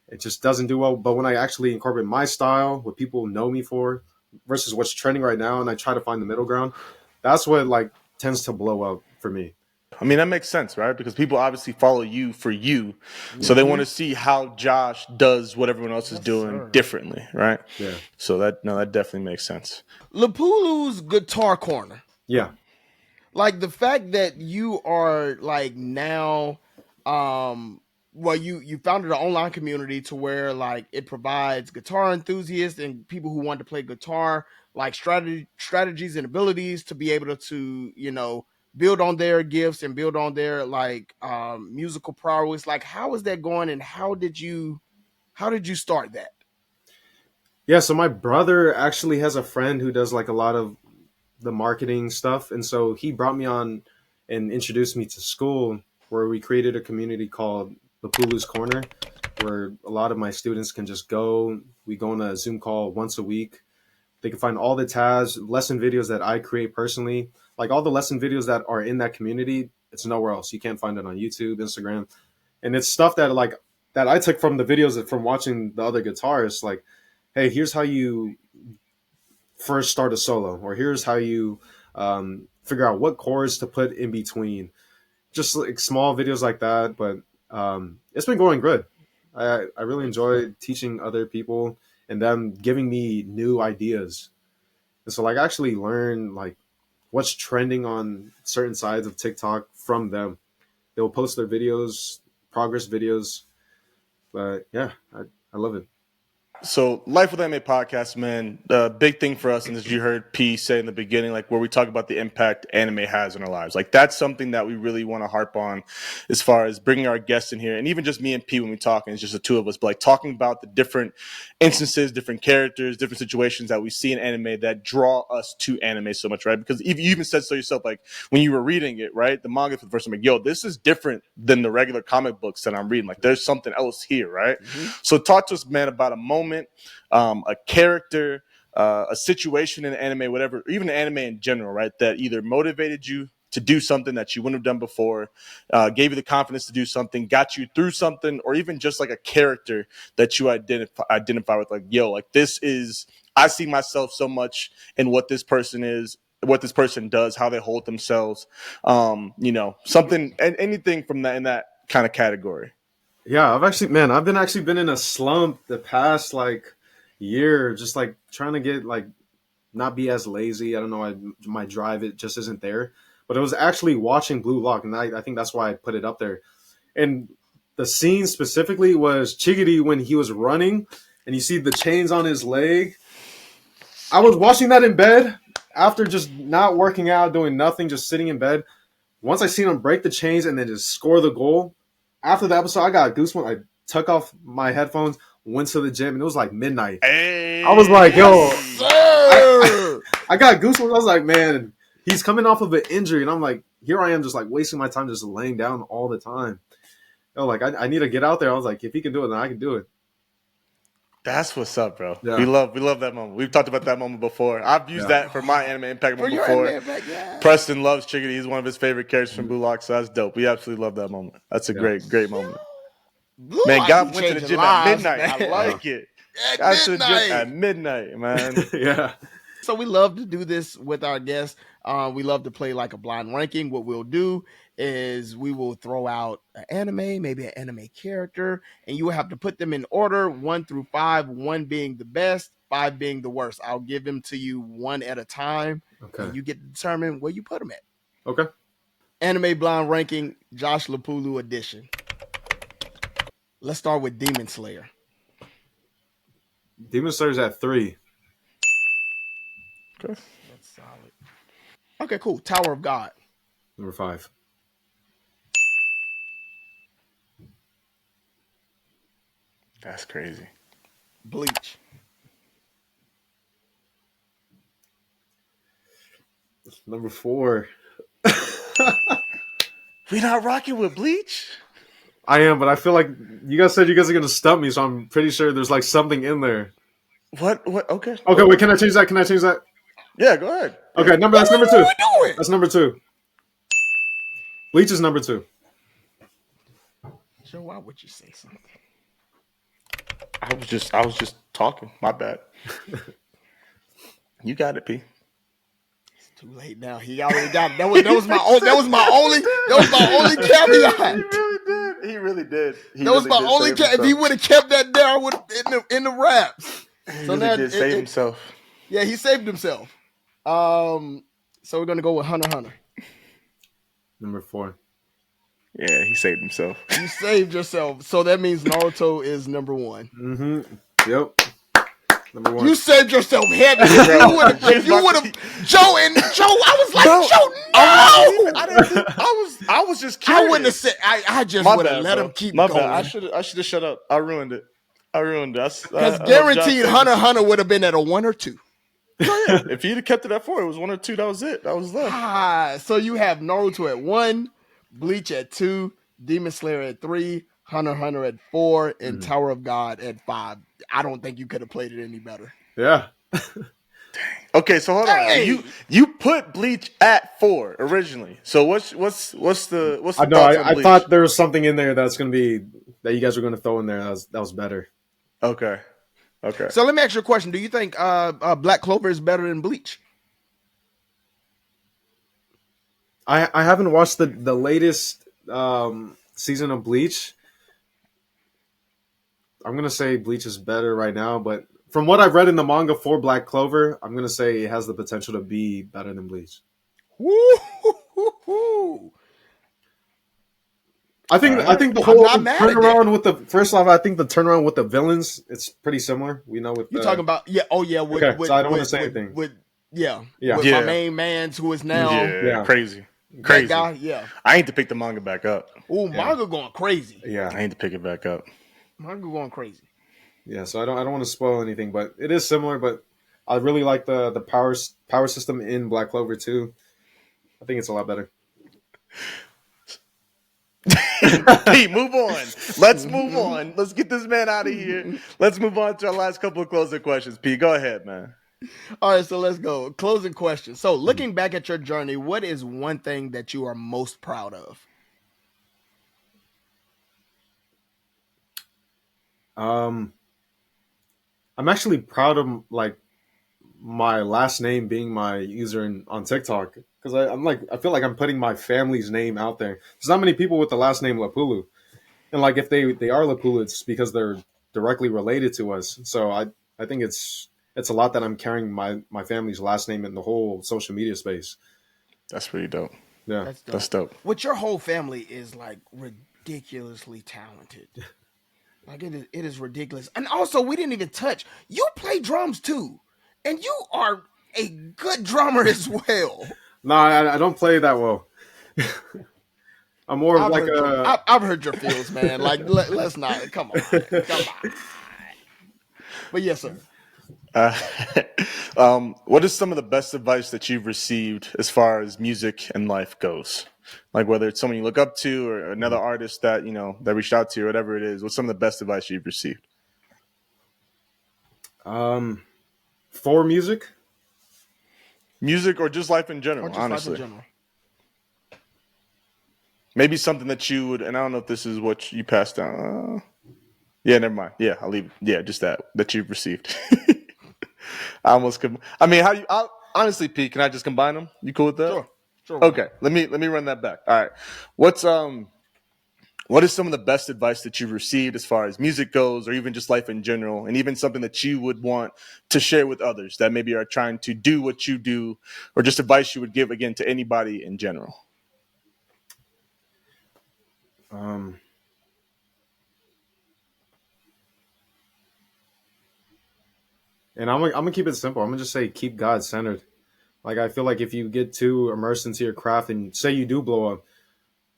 it just doesn't do well. But when I actually incorporate my style, what people know me for, versus what's trending right now, and I try to find the middle ground, that's what like tends to blow up for me. I mean, that makes sense, right? Because people obviously follow you for you. So they want to see how Josh does what everyone else is doing differently, right? Yeah. So that definitely makes sense. Lepulu's Guitar Corner. Yeah. Like the fact that you are like now well you founded an online community to where like it provides guitar enthusiasts and people who want to play guitar like strategies and abilities to be able to build on their gifts and build on their like musical prowess. Like how is that going and how did you start that? Yeah, so my brother actually has a friend who does like a lot of the marketing stuff, and so he brought me on and introduced me to school where we created a community called Lepulu's Corner, where a lot of my students can just go. We go on a Zoom call once a week. They can find all the tabs, lesson videos that I create personally, like all the lesson videos that are in that community. It's nowhere else. You can't find it on YouTube, Instagram, and it's stuff that like that I took from the videos from watching the other guitarists. Like, hey, here's how you first start a solo, or here's how you figure out what chords to put in between. Just like small videos like that, but it's been going good. I really enjoy teaching other people and them giving me new ideas. And so like I actually learn like what's trending on certain sides of TikTok from them. They'll post their videos, progress videos. But yeah, I love it. So Life with Anime podcast, man, the big thing for us, and as you heard P say in the beginning, like where we talk about the impact anime has in our lives, like that's something that we really want to harp on as far as bringing our guests in here. And even just me and P when we talk, and it's just the two of us, but like talking about the different instances, different characters, different situations that we see in anime that draw us to anime so much, right? Because you even said so yourself, like when you were reading it, right? The manga for the first time, like, yo, this is different than the regular comic books that I'm reading. Like there's something else here, right? Mm-hmm. So talk to us, man, about a moment, a character, a situation in anime, whatever, or even anime in general, right? That either motivated you to do something that you wouldn't have done before, gave you the confidence to do something, got you through something, or even just like a character that you identify with, like, yo, like this is, I see myself so much in what this person is, what this person does, how they hold themselves, something, and anything from that in that kind of category. Yeah, I've been in a slump the past like year, just like trying to get like not be as lazy. I don't know, my drive it just isn't there. But it was actually watching Blue Lock, and I think that's why I put it up there. And the scene specifically was Chigiri when he was running, and you see the chains on his leg. I was watching that in bed after just not working out, doing nothing, just sitting in bed. Once I seen him break the chains and then just score the goal. After the episode, I got goosebumps. I took off my headphones, went to the gym, and it was like midnight. Hey, I was like, yo, I got goosebumps. I was like, man, he's coming off of an injury. And I'm like, here I am just like wasting my time just laying down all the time. oh, like I need to get out there. I was like, if he can do it, then I can do it. That's what's up, bro. Yeah. We love that moment. We've talked about that moment before. I've used that for my anime impact For moment your before. anime impact, yeah. Preston loves Chickadee. He's one of his favorite characters from Blue Lock, so that's dope. We absolutely love that moment. That's a great moment. Blue Man, Lock God be went to the changing gym lives, at midnight. man. I like it. At Got to the midnight. gym at midnight, man. Yeah. So we love to do this with our guests. We love to play like a blind ranking. What we'll do is we will throw out an anime, maybe an anime character, and you will have to put them in order 1 through 5, 1 being the best, 5 being the worst. I'll give them to you one at a time, Okay. and you get to determine where you put them at. Okay. Anime blind ranking, Josh Lepulu edition. Let's start with Demon Slayer. Demon Slayer's at 3. Okay. That's solid. Okay, cool. Tower of God. Number 5. That's crazy. Bleach. Number 4. We not rocking with Bleach? I am, but I feel like you guys said you guys are gonna stump me, so I'm pretty sure there's like something in there. What? Okay. Okay, wait, can I change that? Yeah, go ahead. Okay, that's number 2. What are we doing? That's number 2. Bleach is number 2. Joe, why would you say something? I was just talking. My bad. You got it, P. It's too late now. He already got it. That was my only caveat. He really did. That was my only caveat. If he would have kept that there, I would have in the raps. He So really now did save himself. Yeah, he saved himself. So we're gonna go with Hunter x Hunter. Number 4. Yeah, he saved himself. You saved yourself. So that means Naruto is number 1. Mm-hmm. Yep. Number 1. You saved yourself heavy. If you would have, Joe, I was like, Bro, Joe, no. I was just curious. I wouldn't have said. I just My would have bad, let bro. him keep My going. bad. I should have shut up. I ruined it. Because guaranteed Hunter x Hunter would have been at a 1 or 2. If he'd have kept it at 4, it was 1 or 2. That was it. That was left. So you have Naruto at 1, Bleach at 2, Demon Slayer at 3, Hunter x Hunter at 4, and Tower of God at 5. I don't think you could have played it any better. Yeah. Okay, so hold on. You put Bleach at 4 originally. So what's the thoughts on I Bleach? thought there was something in there that's gonna be that you guys were gonna throw in there. That was better. Okay. So let me ask you a question. Do you think Black Clover is better than Bleach? I haven't watched the latest season of Bleach. I'm gonna say Bleach is better right now, but from what I've read in the manga for Black Clover, I'm gonna say it has the potential to be better than Bleach. Woo-hoo-hoo-hoo. I think the whole not mad at turnaround with the first off, I think the turnaround with the villains, it's pretty similar. We know with You're talking about so I don't want to say anything. With Yeah. my main man who is now Yeah. Crazy. that guy. Yeah. I need to pick the manga back up. Oh, manga going crazy. Yeah. I need to pick it back up. Manga going crazy. Yeah, so I don't want to spoil anything, but it is similar. But I really like the power system in Black Clover too. I think it's a lot better. Pete, move on. Let's move on. Let's get this man out of here. Let's move on to our last couple of closing questions. Pete, go ahead, man. All right, so let's go. Closing question. So, looking back at your journey, what is one thing that you are most proud of? I'm actually proud of like my last name being my user on TikTok because I feel like I'm putting my family's name out there. There's not many people with the last name Lepulu, and like if they are Lepulu, it's because they're directly related to us. So I think it's a lot that I'm carrying my family's last name in the whole social media space. That's pretty dope. Yeah, That's dope. What your whole family is like ridiculously talented. Like it is ridiculous. And also, we didn't even touch. You play drums too, and you are a good drummer as well. No, I don't play that well. I'm more of like I've heard your feels, man. Like let's not come on. But yes, sir. Uh, what is some of the best advice that you've received as far as music and life goes? Like whether it's someone you look up to or another artist that that reached out to you or whatever it is. What's some of the best advice you've received? For music, Music or just life in Or general, just life in honestly. general. Maybe something that you would, and I don't know if this is what you passed down. Yeah, never mind. Yeah, I'll leave it. Yeah, just that you've received. I almost could. I mean, honestly, Pete? Can I just combine them? You cool with that? Sure. Okay, let me run that back. All right, what is some of the best advice that you've received as far as music goes, or even just life in general, and even something that you would want to share with others that maybe are trying to do what you do, or just advice you would give again to anybody in general? um, and I'm gonna keep it simple. I'm gonna just say keep God centered. Like I feel like if you get too immersed into your craft and say you do blow up,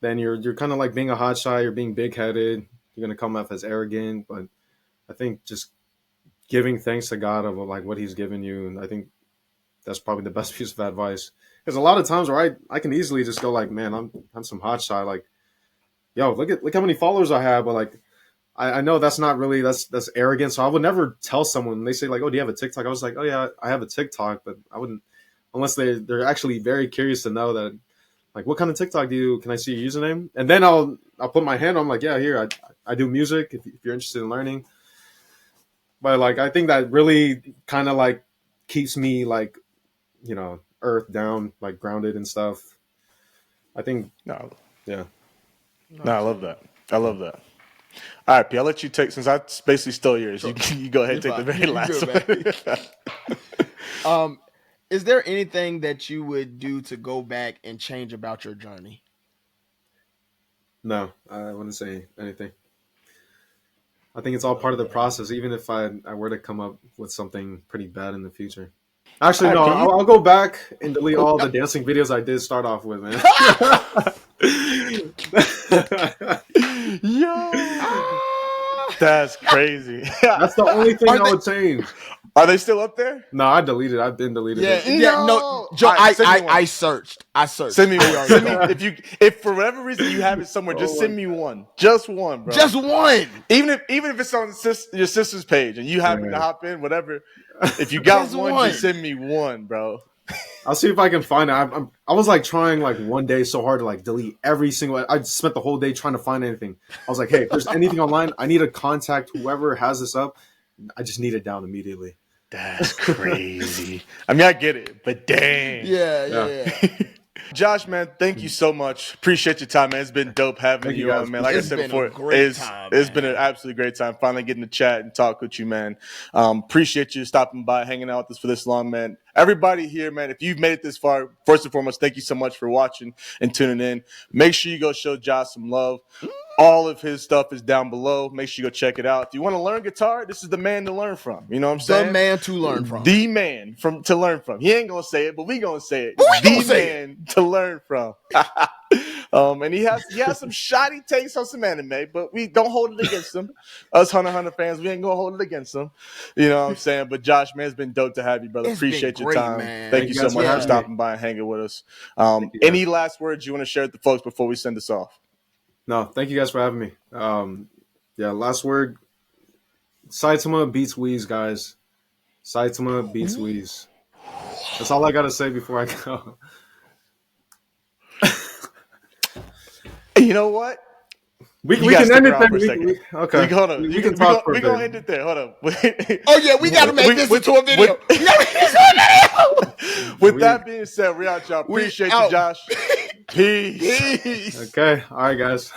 then you're kind of like being a hotshot. You're being big headed. You're gonna come off as arrogant. But I think just giving thanks to God of like what He's given you, and I think that's probably the best piece of advice. Because a lot of times where I can easily just go like, man, I'm some hotshot. Like, yo, look how many followers I have. But like, I know that's not really that's arrogant. So I would never tell someone. They say like, oh, do you have a TikTok? I was like, oh yeah, I have a TikTok, but I wouldn't unless they're actually very curious to know that like what kind of TikTok do you can I see your username? And then I'll put my hand on like, yeah, here I do music if you're interested in learning. But like I think that really kind of like keeps me like, earth down, like grounded and stuff. I think No, yeah. no, I love that. I love that. All right, P, I'll let you take, since I basically stole yours. Sure. You go ahead and You're take the fine. very You last good, one. Is there anything that you would do to go back and change about your journey? No, I wouldn't say anything. I think it's all part of the process, even if I were to come up with something pretty bad in the future. Actually, no, All right, I'll go back and delete all the dancing videos I did start off with, man. Yo, that's crazy. That's the only thing I would change. Are they still up there? No, I deleted. I've been deleted. Yeah, it. no, Joe, All right, send me one. I searched. Send me I one. already Send know. me if for whatever reason you have it somewhere, just send me one. Just one, bro. Just one. Even if it's on your sister's page and you happen to hop in, whatever. If you got Just one, one. just send me one, bro. I'll see if I can find it. I was like trying like one day so hard to like delete every single. I spent the whole day trying to find anything. I was like, hey, if there's anything online, I need to contact whoever has this up. I just need it down immediately. That's crazy. I mean, I get it, but dang. Yeah. Josh, man, thank you so much. Appreciate your time, man. It's been dope having Thank you you, guys. on, man. Like It's I said been before, a great time, it's man. been an absolutely great time finally getting to chat and talk with you, man. Appreciate you stopping by, hanging out with us for this long, man. Everybody here, man, if you've made it this far, first and foremost, thank you so much for watching and tuning in. Make sure you go show Josh some love. All of his stuff is down below. Make sure you go check it out. If you want to learn guitar, this is the man to learn from. You know what I'm saying? The man to learn from. The man to learn from. He ain't gonna say it, but we gonna say it. gonna The say man to learn from. And he has some shoddy takes on some anime, but we don't hold it against him. Us Hunter fans, we ain't gonna hold it against him. You know what I'm saying? But Josh, man, it's been dope to have you, brother. It's been Appreciate your great, time. man. Thank you so guys much for for having stopping by and hanging with us. you, guys. Any last words you want to share with the folks before we send this off? No, thank you guys for having me. Last word. Saitama beats Wheeze, guys. Saitama beats Wheeze. That's all I gotta say before I go. You know what? We You can gotta end stick it around there. for a second. Okay. Hold on. We can talk for a We're going to bit. end it there. Hold on. Oh yeah, we gotta make this into a video. We gotta make this into a video. With that being said, we're out, y'all. Appreciate you, out. Josh. Peace. Okay. All right, guys.